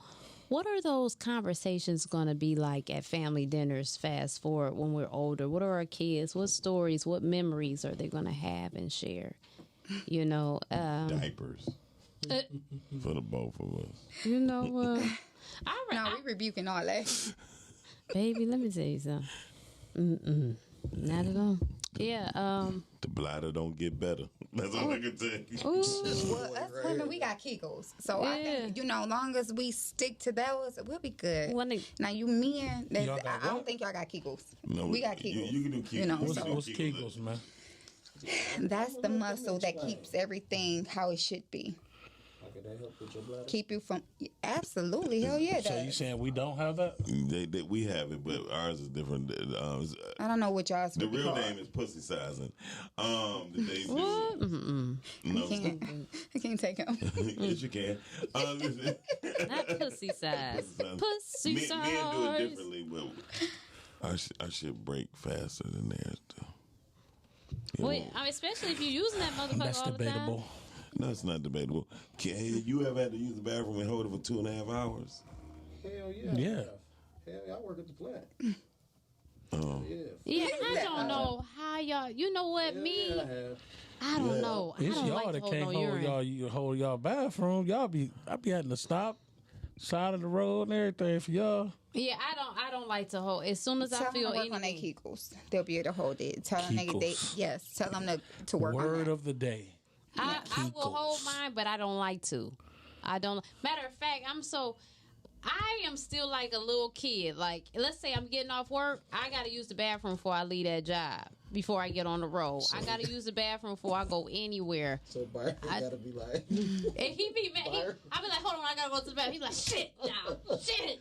S1: what are those conversations going to be like at family dinners fast forward when we're older? What are our kids? What stories, what memories are they going to have and share? You know,
S5: diapers for the both of us.
S1: You know,
S2: No, we rebuking all that.
S1: Baby, let me tell you something. Not at all. Yeah.
S5: The bladder don't get better. That's all I can tell you.
S2: Well, us women, we got Kegels. So I think, long as we stick to those, we'll be good. Now, you men, I don't think y'all got Kegels.
S5: No,
S2: we got Kegels.
S5: You can do Kegels.
S3: What's Kegels, man?
S2: That's the muscle that keeps everything how it should be.
S4: Can that help with your bladder?
S2: Keep you from... Absolutely. Hell yeah.
S3: So you saying we don't have that?
S5: We have it, but ours is different.
S2: I don't know what y'all's
S5: The real name is pussy sizing. They do. No,
S2: I can't take him.
S5: Yes, you can.
S1: Not pussy size. Pussy size.
S5: Men do it differently, but I should break faster than theirs, though.
S1: Wait, especially if you're using that motherfucker
S3: That's
S1: all
S3: debatable.
S1: the time.
S5: No, it's not debatable. You ever had to use the bathroom and hold it for 2.5 hours?
S4: Hell yeah.
S3: Yeah.
S4: Hell yeah, I work at the plant.
S5: Oh.
S1: Yeah, I don't know how y'all. You know what, me? I don't know.
S3: It's
S1: I don't
S3: y'all
S1: like
S3: that
S1: to
S3: can't
S1: hold no
S3: hold
S1: urine.
S3: y'all. Hold y'all bathroom. I be having to stop side of the road and everything for y'all.
S1: Yeah, I don't like to hold. As soon as I feel
S2: them to work on their Kegels. They'll be able to hold it. Tell them tell them to work on it.
S3: Word of the day.
S1: I will hold mine, but I don't like to. I don't. Matter of fact, I am still like a little kid. Like, let's say I'm getting off work, I gotta use the bathroom before I leave that job. Before I get on the road, I gotta use the bathroom before I go anywhere.
S4: So Byron gotta be like,
S1: and he be mad. I be like, hold on, I gotta go to the bathroom. He be like, shit, now, shit.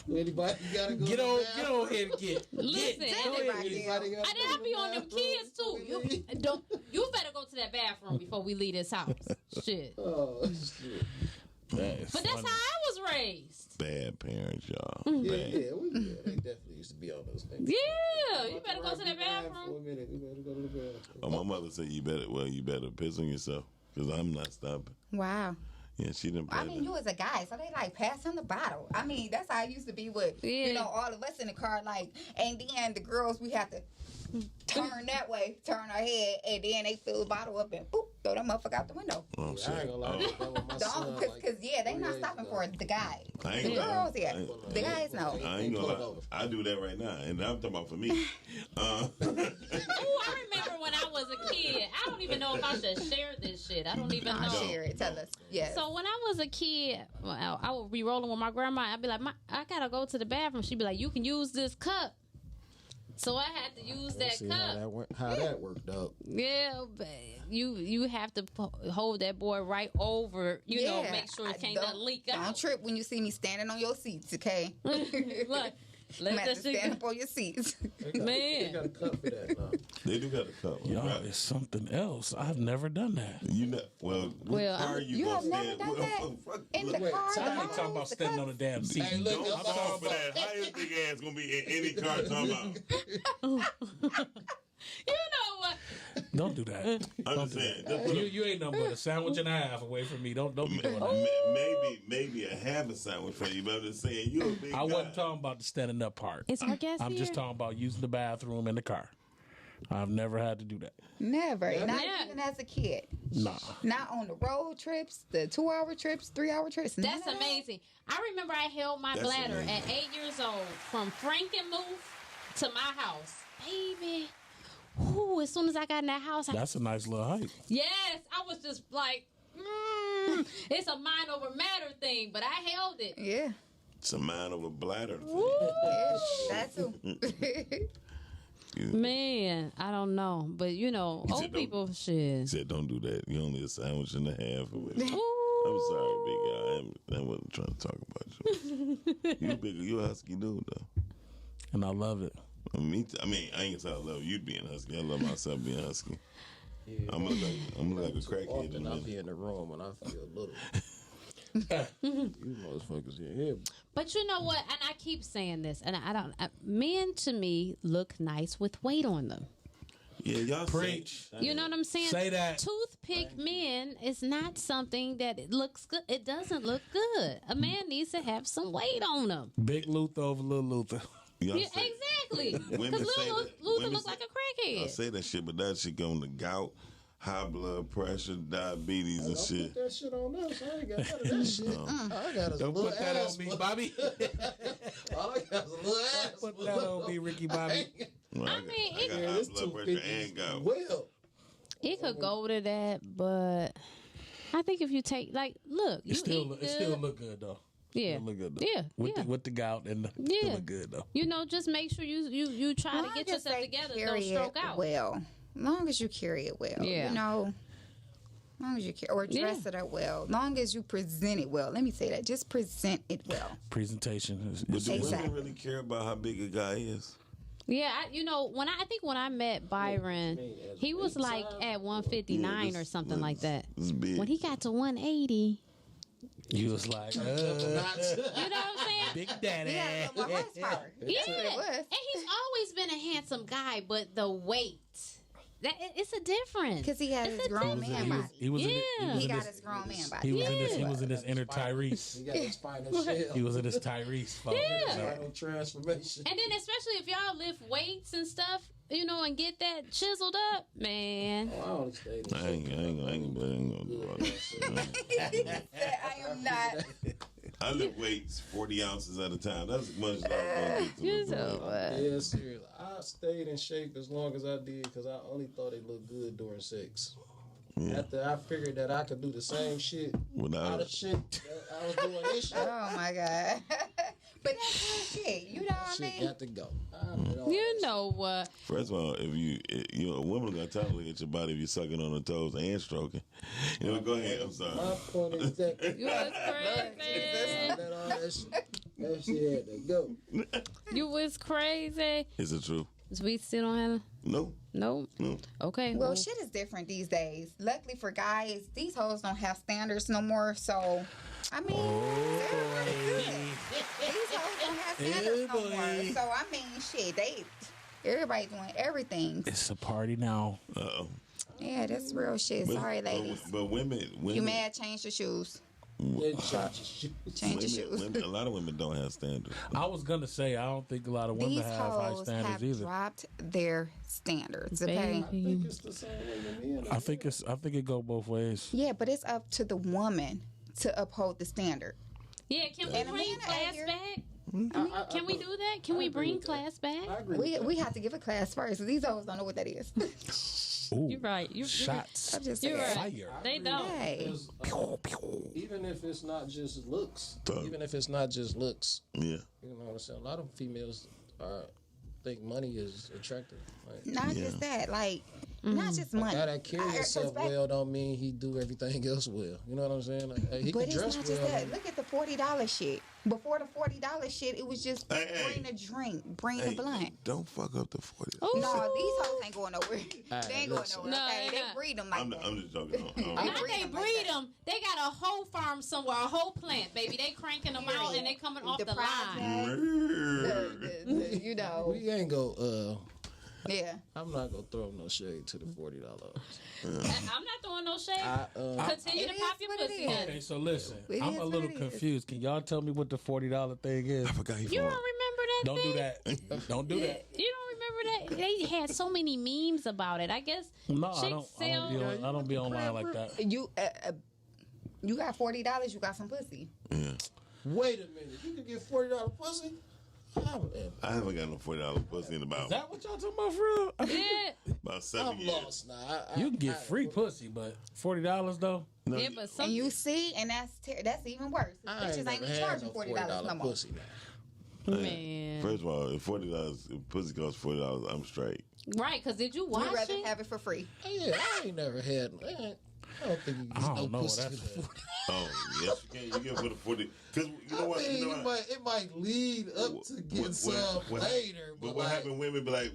S4: Anybody gotta go?
S3: Get on here and get.
S1: Listen, and then I be on them kids too. You better go to that bathroom before we leave this house. Shit.
S4: Oh shit.
S1: But that's how I was raised.
S5: Bad parents, y'all.
S4: Yeah, they definitely used to be on those things.
S1: Yeah, you better go to the bathroom.
S4: For a minute, we better go to the bathroom.
S5: Oh, my mother said you better piss on yourself because I'm not stopping.
S2: Wow.
S5: Yeah, she didn't play that.
S2: You was a guy, so they like pass him the bottle. I mean, that's how I used to be with all of us in the car. Like, and then the girls, we have to turn that way, turn our head, and then they fill the bottle up and boop, throw that motherfucker out the window.
S5: Oh,
S4: I ain't gonna lie. That was my son,
S2: Because they not stopping for the guy. The girls, the guys, no.
S5: I ain't gonna lie. I do that right now, and I'm talking about for me.
S1: Oh, I remember when I was a kid. I don't even know if I should share this shit. I don't even know.
S2: Share it. Tell us. Yes.
S1: So when I was a kid, I would be rolling with my grandma. I'd be like, I gotta go to the bathroom. She'd be like, you can use this cup. So I had to use that cup.
S4: How that worked out.
S1: Yeah, but you have to hold that boy right over, make sure it can't leak out.
S2: Don't trip when you see me standing on your seats, okay?
S1: Look, let that
S2: stand up on your seats.
S1: Man.
S4: They got a cup for that now.
S5: They do got a cup.
S3: Y'all, it's something else. I've never done that.
S2: You have never done that in the car.
S3: I ain't talking about standing on the damn seat.
S5: Hey, look, I'm talking about that. How your big ass gonna be in any car talking about?
S1: You know what?
S3: Don't do that.
S5: I'm just saying.
S3: You ain't nothing but a sandwich and a half away from me. Don't be doing that.
S5: Maybe I have a sandwich for you, but I'm just saying you a big
S3: I wasn't talking about the standing up part.
S1: Is our guest
S3: I'm just talking about using the bathroom in the car. I've never had to do that.
S2: Never. Not even as a kid.
S3: Nah.
S2: Not on the road trips, the 2-hour trips, 3-hour trips.
S1: That's amazing. I remember I held my bladder at 8 years old from Frankenmuth to my house. Baby. Ooh, as soon as I got in that house.
S3: That's a nice little hike.
S1: Yes. I was just like, it's a mind over matter thing, but I held it.
S2: Yeah.
S5: It's a mind over bladder thing.
S2: Yeah, that too.
S5: Man,
S1: I don't know. But, old people, shit.
S5: He said, don't do that. You only a sandwich and a half away. I'm sorry, big guy. I wasn't trying to talk about you. You a husky dude, though.
S3: And I love it.
S5: I mean, I ain't gonna say I love you being husky. I love myself being husky. Yeah, I'm like a crackhead.
S4: I'll be in the room when I feel little. You motherfuckers here.
S1: But you know what? And I keep saying this, and men to me look nice with weight on them.
S5: Yeah, y'all
S3: preach.
S1: You know what I'm saying?
S3: Say that.
S1: Toothpick men is not something that it looks good. It doesn't look good. A man needs to have some weight on him.
S3: Big Luther over little Luther.
S1: Yeah, exactly. Because Luther looks like a crackhead.
S5: I say that shit, but that shit go on the gout, high blood pressure, diabetes, and shit.
S4: Put that shit on us. I ain't got none of that shit. I got a
S3: Don't
S4: little
S3: put that
S4: ass,
S3: on me, Bobby.
S4: All I got is a little ass.
S3: Put that on me, Ricky Bobby.
S5: Well, I got high blood pressure and gout.
S4: Well,
S1: It could go to that, but I think if you take look,
S3: it still look good though.
S1: Yeah,
S3: look good though.
S1: Yeah,
S3: with the gout and it look good though.
S1: Just make sure you try to get yourself together. Don't stroke out.
S2: Well, long as you carry it well.
S1: Yeah.
S2: Long as you or dress it up well. Long as you present it well. Let me say that. Just present it well.
S3: Presentation is
S5: But do women really care about how big a guy is?
S1: Yeah, when I met Byron, he was like at 159 or something like that. When he got to 180,
S3: you was like,
S1: you know what I'm saying?
S3: Big daddy.
S1: Yeah, and he's always been a handsome guy, but the weight. It's a difference.
S2: Because he had his grown man body.
S3: He
S2: got his grown man body.
S3: He was in his inner Tyrese.
S4: He got his spinal shell.
S3: He was in his Tyrese.
S4: Spinal transformation.
S1: And then especially if y'all lift weights and stuff, and get that chiseled up, man.
S5: I ain't gonna do all that.
S2: I am not.
S5: I lift weights 40 ounces at a time. That's as much as I'm going to do.
S4: Yeah, seriously. I stayed in shape as long as I did because I only thought it looked good during sex. Yeah. After I figured that I could do the same shit
S5: without
S4: the shit that I was doing this shit.
S2: Oh my God. But that's good shit. You know what I mean?
S4: Shit got to go.
S1: You know what?
S5: First of all, if a woman got time to look at your body if you're sucking on her toes and stroking. Go ahead. I'm sorry.
S4: My point is that
S1: you was crazy.
S4: That shit had to go.
S1: You was crazy.
S5: Is it true?
S1: We still don't have.
S5: No.
S1: Okay.
S2: Well, shit is different these days. Luckily for guys, these hoes don't have standards no more. So, I mean, they're pretty good. These hoes don't have standards no more. So, I mean, shit, everybody doing everything.
S3: It's a party now.
S5: Uh-oh.
S2: Yeah, that's real shit. Sorry, ladies.
S5: But women.
S2: You mad? Change your shoes. Change your shoes.
S5: A lot of women don't have standards.
S3: I was gonna say I don't think a lot of women
S2: These
S3: have high standards
S2: have
S3: either.
S2: Dropped their standards. Okay.
S4: I think it's the same way with men.
S3: I think it go both ways.
S2: Yeah, but it's up to the woman to uphold the standard.
S1: Yeah, can we bring class back? Can we do that? Can we bring class back?
S2: We have to give a class first. These hoes don't know what that is.
S3: Ooh,
S1: you're right.
S3: Shots.
S2: I'm just
S1: you're
S2: saying.
S1: right.
S3: Fire.
S1: They don't.
S2: Hey.
S4: Even if it's not just looks.
S5: Yeah.
S4: You know what I'm saying? A lot of females think money is attractive.
S2: Not just that. Not just money.
S4: Guy that carry himself well don't mean he do everything else well. You know what I'm saying? He
S2: but
S4: can dress
S2: it's not just
S4: well.
S2: that. Look at the $40 shit. Before the $40 shit, it was just bring a drink, bring a blunt.
S5: Don't fuck up the 40.
S2: No, these hoes ain't going nowhere. They ain't going nowhere.
S1: No,
S2: okay? They breed them like that.
S5: I'm just joking.
S1: They breed them. They got a whole farm somewhere, a whole plant, baby. They cranking them out and they coming off the line.
S2: You know.
S4: We ain't go.
S2: Yeah.
S4: I'm not gonna throw no shade to the $40.
S1: I'm not throwing no shade. Continue to pop your pussy.
S3: Okay, so listen, I'm a little confused. Can y'all tell me what the $40 thing is? I
S5: forgot.
S1: You don't remember that?
S3: Don't do that. Don't do that.
S1: You don't remember that? They had so many memes about it. I guess.
S3: No, I don't be online like that.
S2: You got $40. You got some pussy.
S5: Yeah.
S4: Wait a minute. You can get $40 pussy.
S5: I haven't got no $40 pussy in about.
S3: Is that what y'all talking about for real?
S1: Yeah.
S5: About 7 years.
S4: I'm lost now.
S3: You can get free pussy, but $40 though.
S5: No,
S1: Yeah, but
S2: And you see, and that's even worse. Bitches ain't even charging $40 no more.
S4: Pussy now.
S1: Man.
S5: First of all, if $40, if pussy costs $40, I'm straight.
S1: Right, because did you watch
S2: You'd rather
S1: it?
S2: have it for free.
S4: Yeah, I ain't never had. I don't think you can get no pussy for $40.
S5: Oh, yes, you can. You get it for the 40. Because you know what?
S4: It might lead up to get some later.
S5: But what happened? Women be like,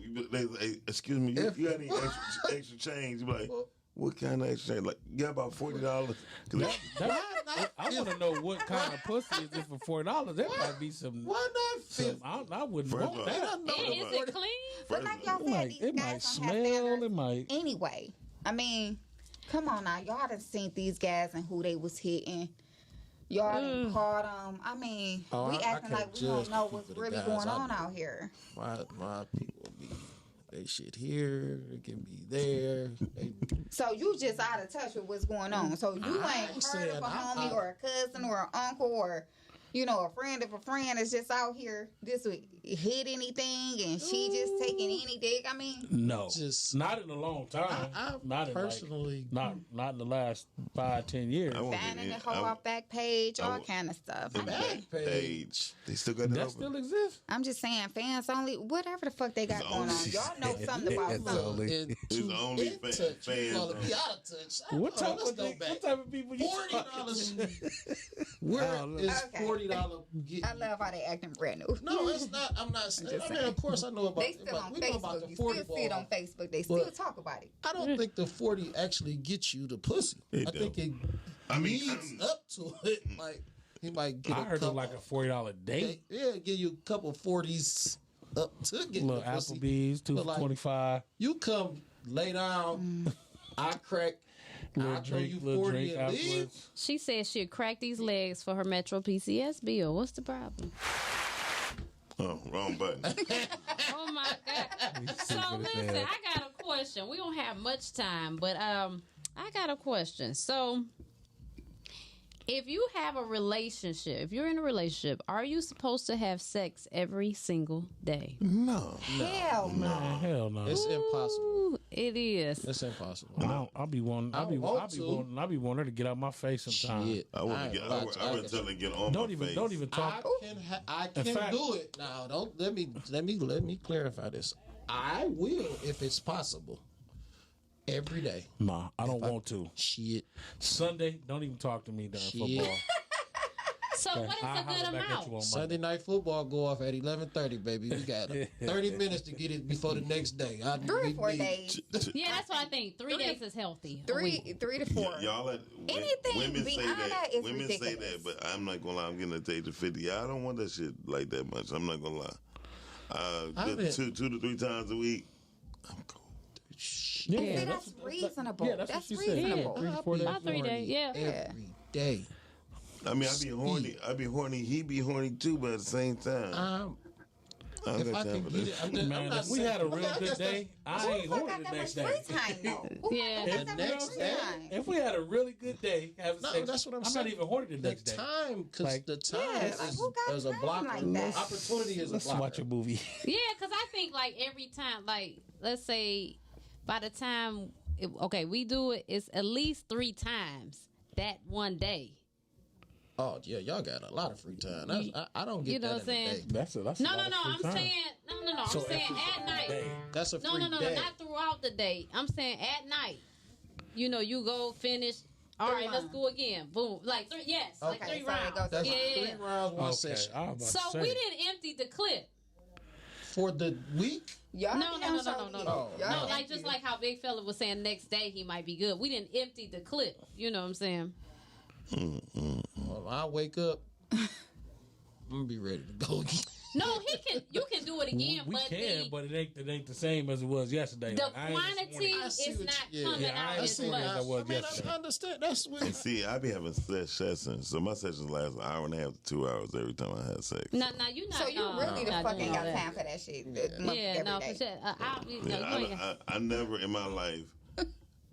S5: hey, excuse me, you got any extra change? You be like, what kind of extra change? Like, you got about $40.
S3: I want to know what kind of pussy is it for $40. That might be some.
S4: Why not?
S3: I wouldn't want that.
S1: Is it clean?
S2: But like y'all said, these
S3: It
S2: guys
S3: might
S2: don't
S3: smell.
S2: have standards
S3: It might.
S2: anyway. I mean, come on now. Y'all done seen these guys and who they was hitting. Y'all done caught them. I mean, we acting like we don't know what's really going on out here.
S4: My people be, they shit here, it can be there.
S2: So you just out of touch with what's going on. So you ain't heard of a homie or a cousin or an uncle or a friend of a friend is just out here this week hit anything and she just taking any dick. I mean,
S3: no, just not in a long time. Not
S4: personally,
S3: not in the last 5-10 years.
S2: Banning the hoe off back page, all kind of stuff.
S5: Back page. They still got
S3: that still exists.
S2: I'm just saying, fans only, whatever the fuck they got going on. Y'all know something about something.
S5: It's only fans.
S4: Be out of touch.
S3: What type of people you
S4: $40? Where is $40?
S2: I love how they acting brand new.
S4: No, it's not. I'm not. I mean, of course, I know about.
S2: They still on
S4: we know about
S2: Facebook.
S4: the
S2: You
S4: 40
S2: still see it on Facebook. They still talk about it.
S4: I don't think the 40 actually gets you the pussy. I think it leads up to it. Like he might get.
S3: I heard it like a $40 date.
S4: Yeah, give you a couple 40s up to get
S3: little
S4: the pussy.
S3: Applebee's, 2 for $25.
S4: You come lay down. I crack. I'll throw you 40 and leave.
S1: She said she'd crack these legs for her Metro PCS bill. What's the problem?
S5: Oh, wrong button.
S1: Oh my God. So listen, I got a question. We don't have much time, but I got a question. So if you have a relationship, if you're in a relationship, are you supposed to have sex every single day?
S5: No.
S2: Hell no.
S3: Hell no.
S4: It's impossible.
S1: It is.
S4: It's impossible.
S3: I'll be wanting her to get out my face sometime.
S4: Shit.
S5: I want to get. I would tell her to get on my face.
S3: Don't even talk.
S4: I can do it. Now, don't let me clarify this. I will if it's possible. Every day.
S3: Nah, I don't want to.
S4: Shit.
S3: Sunday, don't even talk to me during football.
S1: So what is a good amount?
S4: Sunday night football go off at 11:30, baby. We got 30 minutes to get it before the next day.
S2: 3 or 4 days.
S1: Yeah, that's what I think. 3 days is healthy.
S2: 3 to 4.
S5: Y'all
S2: Anything
S5: women say
S2: beyond
S5: that.
S2: is
S5: Women
S2: ridiculous.
S5: say that, but I'm not gonna lie. I'm getting a the age of 50. I don't want that shit like that much. I'm not gonna lie. Two to 3 times a week. I'm cool.
S2: Yeah, that's reasonable.
S3: Yeah, that's what she said.
S2: reasonable.
S3: 3 to 4 days.
S1: About 3 days, yeah.
S4: Every day.
S5: I mean, I be horny. He be horny too, but at the same time.
S4: If I can get it,
S3: man, if we had a real good day, I ain't horny the next day.
S1: Yeah,
S4: the next day.
S3: If we had a really good day, having sex,
S4: that's what I'm
S3: not
S4: saying.
S3: even horny the next day.
S4: Because the time is a blocker. Opportunity is a
S3: Let's
S4: blocker.
S3: watch a movie.
S1: Yeah, because I think like every time, like let's say by the time, we do it, it's at least 3 times that one day.
S4: Oh yeah, y'all got a lot of free time. I don't get
S1: You know
S4: that
S1: what I'm saying?
S4: in a day.
S3: That's
S1: No,
S3: a lot of free
S1: I'm
S3: time.
S1: saying, no. I'm saying at night.
S4: That's a free
S1: No,
S4: day.
S1: not throughout the day. I'm saying at night. You know, you go finish. All right, let's go again. Boom. Like 3, yes. Like 3 rounds.
S4: That's
S1: Yeah.
S4: 3 rounds, one session.
S1: So we didn't empty the clip.
S4: For the week?
S1: No.
S4: Oh,
S1: No, like just like how Big Fella was saying next day he might be good. We didn't empty the clip. You know what I'm saying?
S4: Well, I wake up, I'm gonna be ready to go again.
S1: No, you can do it again.
S3: We
S1: but
S3: can, but it ain't the same as it was yesterday.
S1: The
S3: Like,
S1: quantity is not coming out as much.
S4: I understand. That's what.
S5: And see, I be having sessions, so my sessions last an hour and a half to 2 hours every time I have sex.
S1: No, you not.
S2: So you really the
S1: not
S2: fucking
S1: doing
S2: got
S1: all
S2: time for that shit.
S1: Yeah, no, for sure.
S5: I never in my life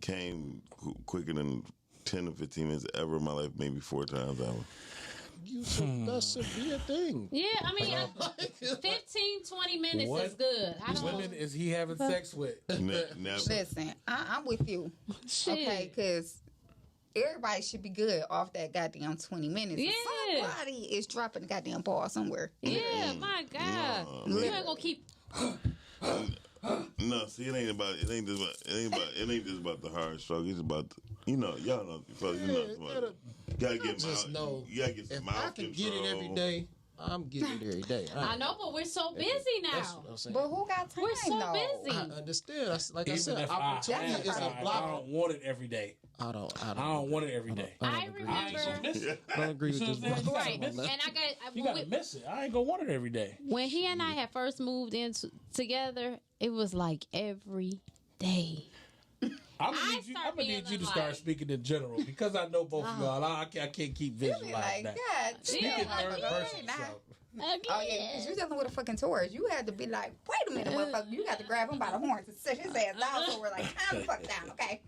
S5: came quicker than 10 to 15 minutes ever in my life, maybe 4 times an hour.
S4: That should be a thing.
S1: Yeah, I mean, 15, 20 minutes is good.
S3: Women is he having sex with?
S5: Never.
S2: Listen, I'm with you.
S1: Shit.
S2: Okay, because everybody should be good off that goddamn 20 minutes.
S1: Yeah.
S2: Somebody is dropping the goddamn ball somewhere.
S1: Yeah, my God.
S5: No,
S1: You ain't gonna keep.
S5: No, see, it ain't just about the hard stroke. It's about y'all know. So you gotta get
S4: just know.
S5: You gotta get some
S4: If
S5: mouth
S4: I can
S5: control.
S4: get it every day, I'm getting it every day.
S1: I know, but we're so busy
S4: That's
S1: now.
S4: what I'm saying.
S2: But who got time,
S1: We're so
S2: though?
S1: busy.
S4: I understand. Like I
S3: Even
S4: said,
S3: if
S4: opportunity is a
S3: I
S4: blocker.
S3: don't want it every day.
S4: I don't
S3: want it every day.
S1: I remember.
S4: I don't agree with this.
S1: Right, and
S3: You gotta miss it. I ain't gonna want it every day.
S1: when he and I had first moved in together, it was like every day.
S3: I'm gonna need you to start speaking in general because I know both of y'all. I can't keep visualizing that.
S2: God,
S3: Speak in third person.
S2: Oh yeah, because you dealing with a fucking Taurus. You had to be like, wait a minute, motherfucker. You got to grab him by the horns and sit his ass down. So we're like, calm the fuck down, okay?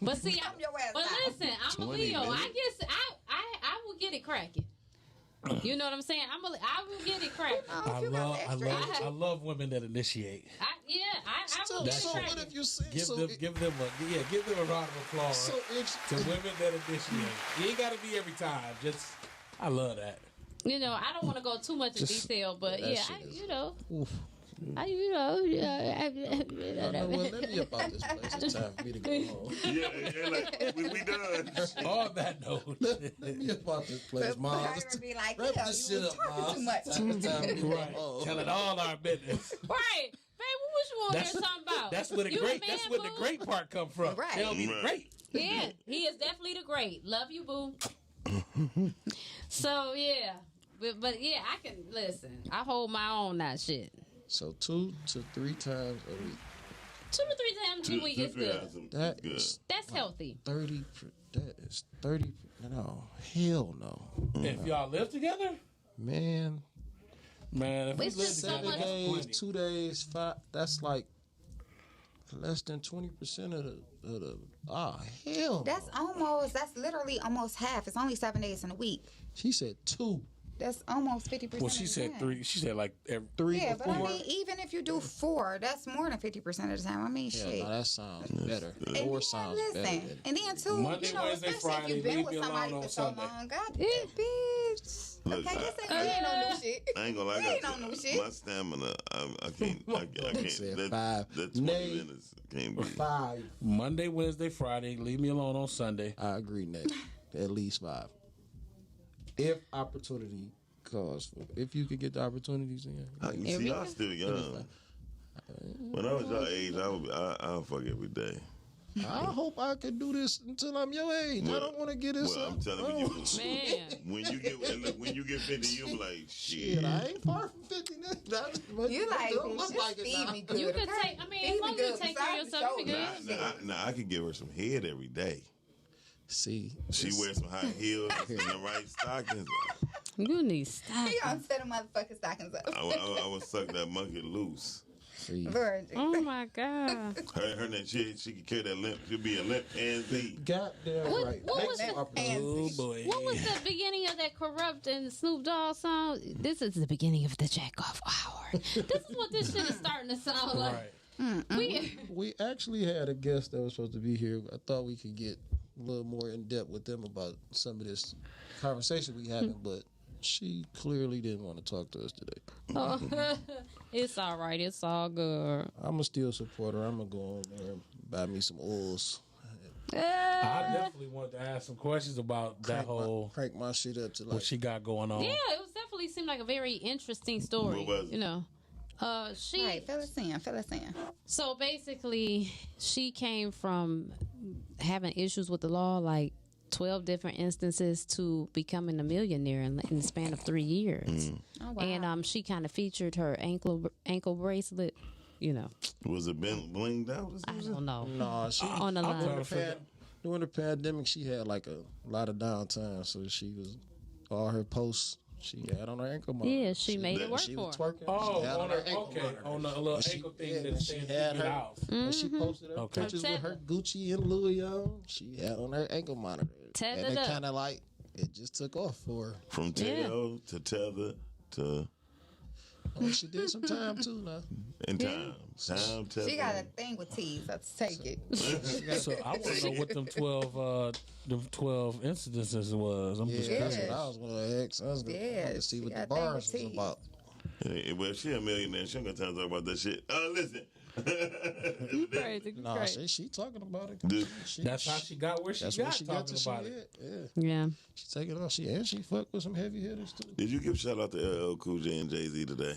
S1: But see,
S2: Calm your ass
S1: but
S2: down.
S1: listen, I'm a Leo. I guess I will get it cracking. You know what I'm saying? I will get it cracking.
S3: I love women that initiate.
S1: I will get it cracking.
S4: What if you see?
S3: Give them a round of applause to women that initiate. You ain't got to be every time. Just I love that.
S1: You know, I don't want to go too much in detail, but yeah,
S4: Oof.
S1: Let
S4: me about this place. It's time for me to go home.
S5: Yeah, like, we done.
S3: On that note,
S4: let me about this place, Mom.
S2: Be like,
S4: wrap this shit up, Mom.
S2: Too much.
S3: Right. Telling all our business.
S1: Right. Babe, what you want to hear something about?
S3: That's where the great part come from.
S2: Right.
S3: Tell me the great.
S1: Yeah, he is definitely the great. Love you, boo. So, yeah. But yeah, I can, listen, I hold my own that shit.
S4: So 2 to 3 times a week.
S1: 2 to 3 times a week is good. That's healthy.
S4: 30. That is 30. No, hell no.
S3: If y'all live together,
S4: man.
S3: If we live
S1: just
S3: together,
S4: 7 days, 2 days, 5. That's like less than 20% of the. Hell.
S2: That's literally almost half. It's only 7 days in a week.
S4: She said 2.
S2: That's almost 50%.
S3: Well, she said 3. She said like every
S4: 3.
S2: Yeah, but I mean, even if you do 4, that's more than 50% of the time. I mean, shit.
S4: No, that sounds better. 4 sounds better.
S2: And then too,
S3: Monday, Wednesday,
S2: especially
S3: Friday,
S2: if you've been
S3: leave
S2: with
S3: me
S2: somebody
S3: alone
S2: for
S3: on
S2: so
S3: Sunday.
S2: long. God damn, bitch.
S5: Look,
S2: Okay, this ain't no new shit.
S5: I ain't gonna lie.
S2: We ain't no new shit.
S5: My stamina, I can't.
S4: Said
S5: That 20 minutes can't be.
S4: 5.
S3: Monday, Wednesday, Friday. Leave me alone on Sunday.
S4: I agree, Nate. At least 5. If opportunity calls for. If you could get the opportunities in.
S5: You see, I'm still young. When I was your age, I'll fuck every day.
S4: I hope I could do this until I'm your age. I don't want to get this.
S5: Well, I'm telling you,
S1: man.
S5: when you get 50, you be like, shit.
S4: I ain't far from 50 now.
S2: You like,
S4: don't look like it
S2: feed
S4: now.
S2: me good.
S1: You can take, as long as you take care of yourself, you can
S5: Nah, I could give her some head every day.
S4: See,
S5: she wears some high heels and the right stockings.
S1: You need stockings.
S2: He gonna set a motherfucking stockings up.
S5: I would suck that monkey loose.
S4: See.
S1: Oh my God.
S5: Her name, she could carry that limp. She'll be a limp and Z.
S4: Goddamn right.
S1: What was
S3: Oh boy.
S1: What was the beginning of that Corrupt and Snoop Dogg song? This is the beginning of the jack off hour. This is what this shit is starting to sound like.
S3: Right.
S4: We actually had a guest that was supposed to be here. I thought we could get a little more in depth with them about some of this conversation we having, but she clearly didn't want to talk to us today.
S1: Oh, it's all right. It's all good.
S4: I'm going to still support her. I'm going to go on there and buy me some oils.
S3: I definitely wanted to ask some questions about that whole
S4: crank my shit up to like
S3: what she got going on.
S1: Yeah, it was definitely seemed like a very interesting story.
S5: What was it?
S1: You know, she
S2: Right, fill us in.
S1: So basically, she came from having issues with the law, like 12 different instances, to becoming a millionaire in the span of 3 years.
S2: Oh, wow.
S1: And she kind of featured her ankle bracelet. You know,
S5: Was it blinged out?
S1: I don't know.
S4: No, she
S1: On the line.
S4: during the pandemic, she had like a lot of downtime, so she was all her posts she had on her ankle monitor.
S1: Yeah, she made it work
S4: she
S1: for
S4: was
S1: her.
S4: twerking.
S3: Oh,
S4: she had
S3: on her
S4: ankle monitor.
S3: on the little ankle thing that
S4: she
S3: stands
S4: had her
S3: out.
S4: when she posted her
S3: Okay.
S4: pictures with her Gucci and Louis on. She had on her ankle monitor,
S1: Tethered
S4: and it
S1: up.
S4: kind of like it just took off for her.
S5: From tail to tether to
S4: Oh, she did some time too now.
S5: in time. Time tether.
S2: She got a thing with T's. Let's take it.
S3: So I want to know what them 12 incidences was. I'm just
S4: That's
S3: curious.
S4: what I was going to ask. I was going to see what the bars was about.
S5: Well, if she a millionaire, she ain't got time to talk about that shit. Listen.
S1: You crazy. You
S4: Nah,
S1: crazy.
S4: she talking about it.
S3: That's how she got where she
S4: That's
S3: got
S4: what she got
S3: talking
S4: to
S3: about
S4: she
S3: it.
S1: Yeah.
S4: She taking off. She fucked with some heavy hitters too.
S5: Did you give a shout out to LL Cool J and Jay-Z today?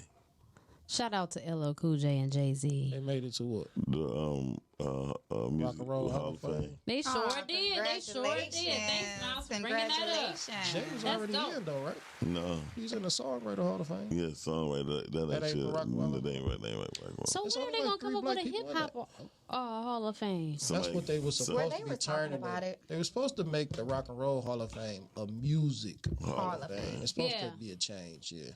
S1: Shout out to LL Cool J and Jay-Z.
S4: They made it to what?
S5: The Music
S4: and Roll
S5: Hall of Fame.
S1: They sure
S2: Aw,
S1: did. They sure did. Thanks, Miles, for bringing that up.
S4: Jay was already in though, right?
S5: No.
S4: He's in the Songwriter Hall of Fame.
S5: Yeah, songwriter. That ain't shit. That ain't right.
S1: So
S4: It's
S1: when are
S4: only
S1: they
S4: like
S1: gonna come
S4: three
S1: up with a
S4: black people
S1: hip
S4: in
S1: hop Hall of Fame?
S4: That's what they were supposed
S2: They
S4: to
S2: were
S4: be
S2: talking
S4: turning
S2: about it.
S4: They were supposed to make the Rock and Roll Hall of Fame a music Hall of Fame. It's supposed
S1: Yeah.
S4: to be a change, yeah.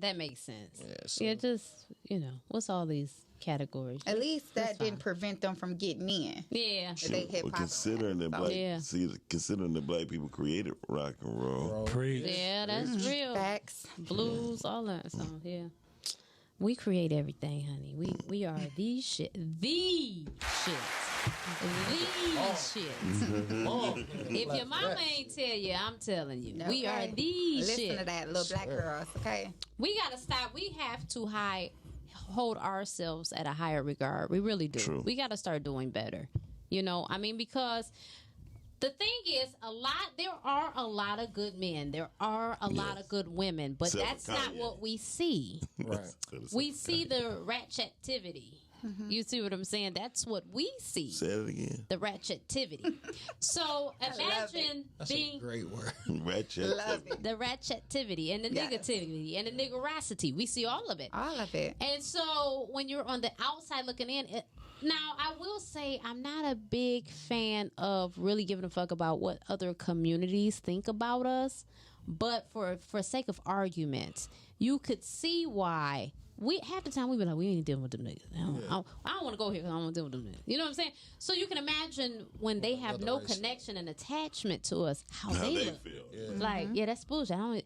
S1: That makes sense.
S4: Yeah, so
S1: Yeah, just what's all these categories.
S2: At least that didn't prevent them from getting in.
S1: Yeah.
S5: Well, considering that considering that black people created rock and roll.
S1: Yeah, that's real.
S2: Facts.
S1: Blues, all that. So yeah. We create everything, honey. We are the shit. The shit. The shit. If your mama ain't tell you, I'm telling you. Okay. We are the shit.
S2: Listen to that, little black girls, okay?
S1: We got to stop. We have to hold ourselves at a higher regard. We really do.
S5: True.
S1: We got to start doing better. You know, I mean, because the thing is, there are a lot of good men. There are a lot of good women, but that's not what we see.
S5: Right.
S1: We see the ratchetivity. Mm-hmm. You see what I'm saying? That's what we see.
S5: Say it again.
S1: The ratchetivity. So imagine being
S4: a great word.
S5: Ratchetivity.
S1: The ratchetivity and the negativity and the niggerosity. We see all of it.
S2: All of it.
S1: And so when you're on the outside looking in, now I will say I'm not a big fan of really giving a fuck about what other communities think about us. But for sake of argument, you could see why. Half the time we be like, we ain't dealing with them niggas. I don't want to go here because I don't want to deal with them niggas. You know what I'm saying? So you can imagine when they have no connection and attachment to us, how they look.
S5: Feel.
S1: Yeah. Like, yeah, that's bullshit. I mean,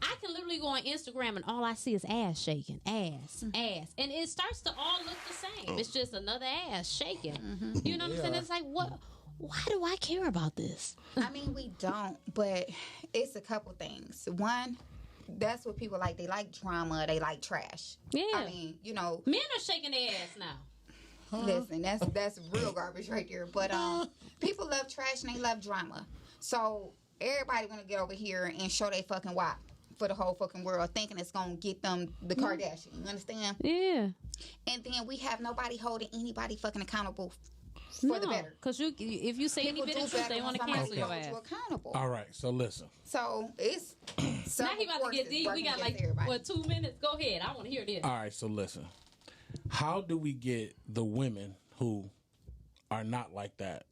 S1: I can literally go on Instagram and all I see is ass shaking. Ass. And it starts to all look the same. It's just another ass shaking. Mm-hmm. You know what I'm saying? It's like, what? Why do I care about this?
S2: I mean, we don't, but it's a couple things. One, that's what people like. They like drama. They like trash.
S1: Yeah.
S2: I mean, you know.
S1: Men are shaking their ass now.
S2: Listen, that's real garbage right there. But people love trash and they love drama. So everybody want to get over here and show they fucking wop for the whole fucking world, thinking it's going to get them the Kardashian. You understand?
S1: Yeah.
S2: And then we have nobody holding anybody fucking accountable for the better.
S1: Because if you say any bit of truth, they want to cancel your ass.
S2: Accountable.
S3: All right, so listen.
S2: So it's
S1: now he about to get deep. We got like 2 minutes. Go ahead. I want to hear this.
S3: All right, so listen. How do we get the women who are not like that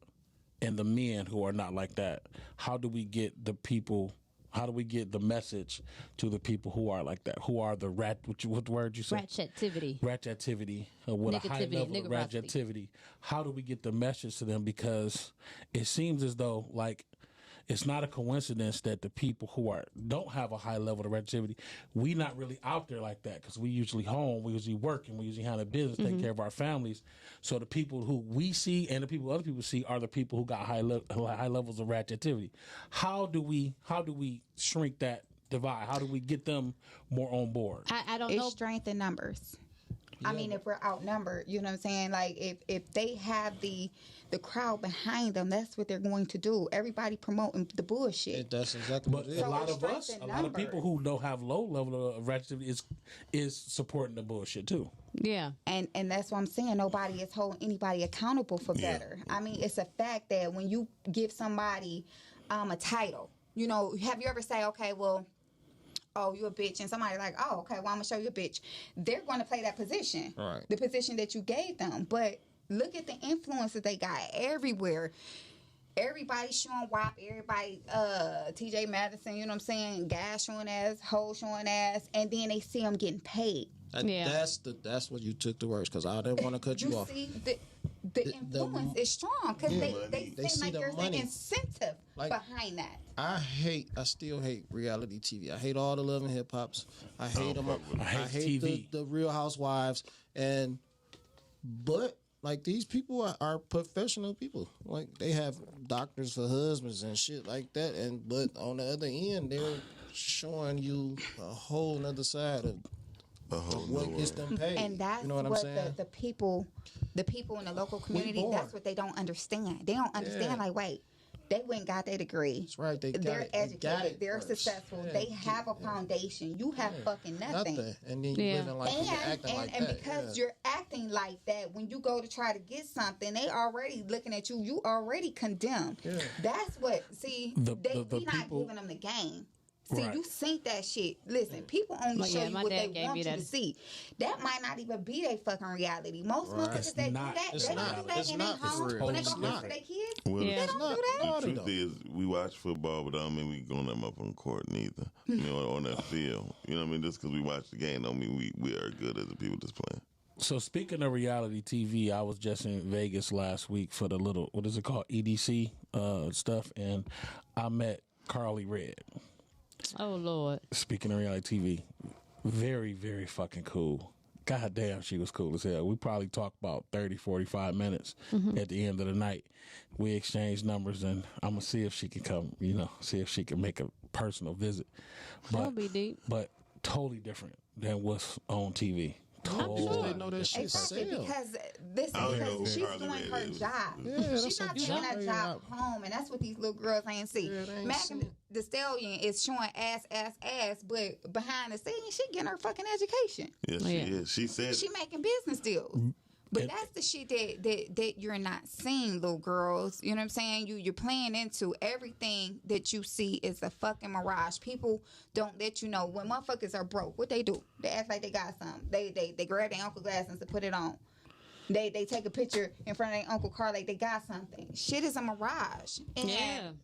S3: and the men who are not like that? How do we get the people? How do we get the message to the people who are like that? Who are the what word you said?
S1: Ratchetivity.
S3: Ratchetivity. With a high level of ratchetivity. How do we get the message to them? Because it seems as though like it's not a coincidence that the people who don't have a high level of ratchetivity, we not really out there like that because we usually home, we usually working, we usually handle business, taking care of our families. So the people who we see and the people other people see are the people who got high levels of ratchetivity. How do we shrink that divide? How do we get them more on board?
S2: I don't know. It's strength in numbers. Yeah. I mean, if we're outnumbered, you know what I'm saying? Like, if they have the crowd behind them, that's what they're going to do. Everybody promoting the bullshit.
S4: That's exactly what it is.
S3: So a lot of people who don't have low level of ratchetivity is supporting the bullshit, too.
S1: Yeah.
S2: And that's what I'm saying. Nobody is holding anybody accountable for better. I mean, it's a fact that when you give somebody a title, you know, have you ever say, okay, well, oh, you a bitch, and somebody like, oh, okay, well, I'm going to show you a bitch. They're going to play that position,
S4: right? The
S2: position that you gave them. But look at the influence that they got everywhere. Everybody showing WAP, everybody, TJ Madison, you know what I'm saying, guys showing ass, hoes showing ass, and then they see them getting paid.
S4: That's what you took the words, because I didn't want to cut you off.
S2: See, the influence is strong, because they seem like there's an incentive behind that.
S4: I still hate reality TV. I hate all the Love and Hip Hops. I hate them. I hate TV. The Real Housewives. But like, these people are professional people. Like, they have doctors for husbands and shit like that. But on the other end, they're showing you a whole nother side of what gets them paid.
S2: And that's, you know what I'm saying? The people in the local community, that's what they don't understand. They don't understand, like, wait, they went and got their degree.
S4: That's right.
S2: They're educated. They're successful. Yeah. They have a foundation. You have fucking nothing.
S4: And then you living like you're acting like that.
S2: And because you're acting like that, when you go to try to get something, they already looking at you. You already condemned. Yeah. That's what, see, we not giving them the game. See, you think that shit. Listen, people only show you what they want you to see. That might not even be their fucking reality. Most motherfuckers that do that, they don't do that in their home when they go home for their kids.
S5: Well,
S2: they don't do that.
S5: The truth is, we watch football, but I don't mean we going them up on court neither. You know, on that field. You know what I mean? Just because we watch the game don't mean we are good as the people that's playing.
S3: So speaking of reality TV, I was just in Vegas last week for the little, what is it called, EDC stuff, and I met Carly Red.
S1: Oh, Lord.
S3: Speaking of reality TV, very, very fucking cool. God damn, she was cool as hell. We probably talked about 30, 45 minutes at the end of the night. We exchanged numbers, and I'm going to see if she can come, see if she can make a personal visit.
S1: That'll be deep.
S3: But totally different than what's on TV.
S4: They know that shit
S2: Exactly,
S4: sell.
S2: because she's doing her job. She's not taking that job home, and that's what these little girls ain't see. Megan Thee Stallion is showing ass, but behind the scenes, she getting her fucking education.
S5: Yes, she is. She said
S2: she making business deals. But that's the shit that you're not seeing, little girls. You know what I'm saying? You're playing into everything that you see is a fucking mirage. People don't let you know when motherfuckers are broke. What they do? They act like they got something. They grab their uncle glasses and put it on. They take a picture in front of their uncle car like they got something. Shit is a mirage. And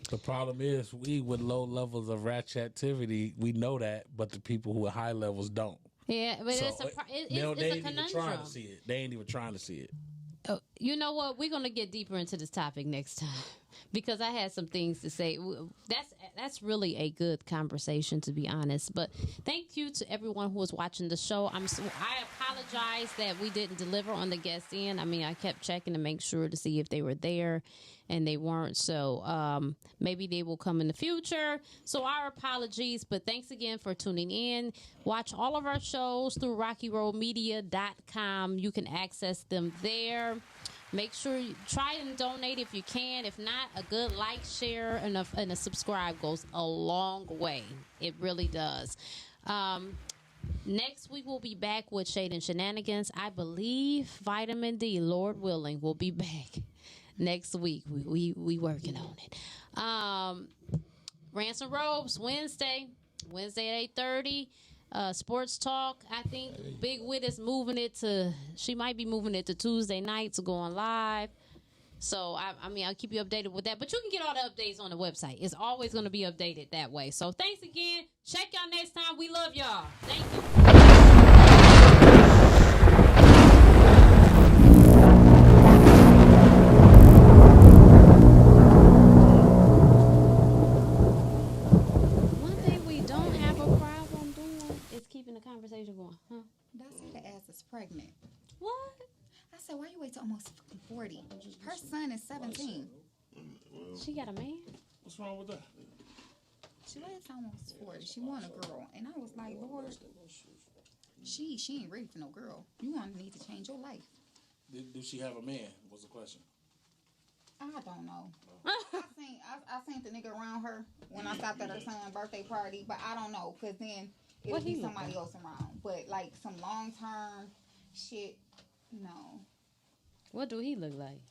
S3: the problem is we with low levels of ratchet activity, we know that, but the people who are high levels don't.
S1: Yeah, but it's a conundrum.
S3: Trying to see it. They ain't even trying to see it.
S1: Oh, you know what? We're gonna get deeper into this topic next time because I had some things to say. That's really a good conversation, to be honest. But thank you to everyone who was watching the show. I apologize that we didn't deliver on the guest end. I mean, I kept checking to make sure to see if they were there, and they weren't. So maybe they will come in the future. So our apologies, but thanks again for tuning in. Watch all of our shows through RockyRoadMedia.com. You can access them there. Make sure you try and donate if you can. If not, a good like, share, and a subscribe goes a long way. It really does. Next week, we'll be back with Shade and Shenanigans. I believe Vitamin D, Lord willing, will be back next week. We working on it. Rants and Robes, Wednesday at 8:30. Sports Talk, I think Big Wit is she might be moving it to Tuesday nights, going live. So, I'll keep you updated with that. But you can get all the updates on the website. It's always going to be updated that way. So, thanks again. Check y'all next time. We love y'all. Thank you. Conversation going, huh?
S2: That's how the ass is pregnant.
S1: What?
S2: I said, why you wait till almost 40? Her son is 17.
S1: She got a man?
S3: What's wrong with that?
S2: She waited till almost 40. She want a girl. And I was like, Lord, she ain't ready for no girl. You want to need to change your life.
S3: Do she have a man? Was the question.
S2: I don't know. I seen the nigga around her when I stopped at her son's birthday party, but I don't know, because then it'll be somebody else around. But like some long term shit, no.
S1: What do he look like?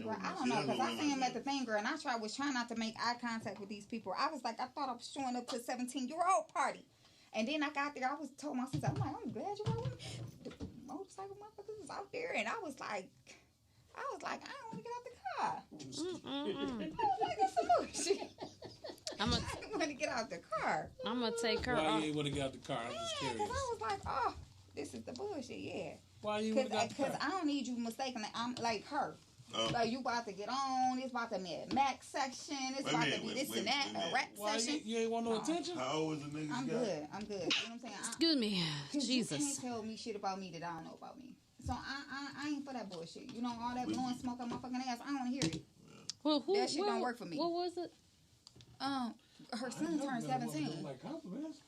S2: Well, I don't know, because I seen him at the thing, girl, and I was trying not to make eye contact with these people. I was like, I thought I was showing up to a 17-year-old party. And then I got there, told my sister, I'm like, I'm glad you were with me. The motorcycle motherfuckers was out there, and I was like, I don't want to get out the car. I was like, that's some bullshit. I want to get out the car.
S1: I'm going to take her
S3: Why
S1: off.
S3: you ain't want to get out the car? I'm just curious.
S2: Because I was like, oh, this is the bullshit, yeah.
S3: Why you want to get out the car?
S2: Because I don't need you mistakenly. I'm like her. Like, you about to get on. It's about to be a Mac section. It's about to be this and that, a rap session.
S3: You ain't want no attention?
S5: How old is the nigga?
S2: I'm good. You know what I'm saying?
S1: Excuse me. Jesus.
S2: You can't tell me shit about me that I don't know about me. So I ain't for that bullshit. You know, all that blowing smoke on my fucking ass. I don't want to hear it.
S1: Well,
S2: that shit don't work for me.
S1: What was it?
S2: Her son turned 17.
S3: Like compliments.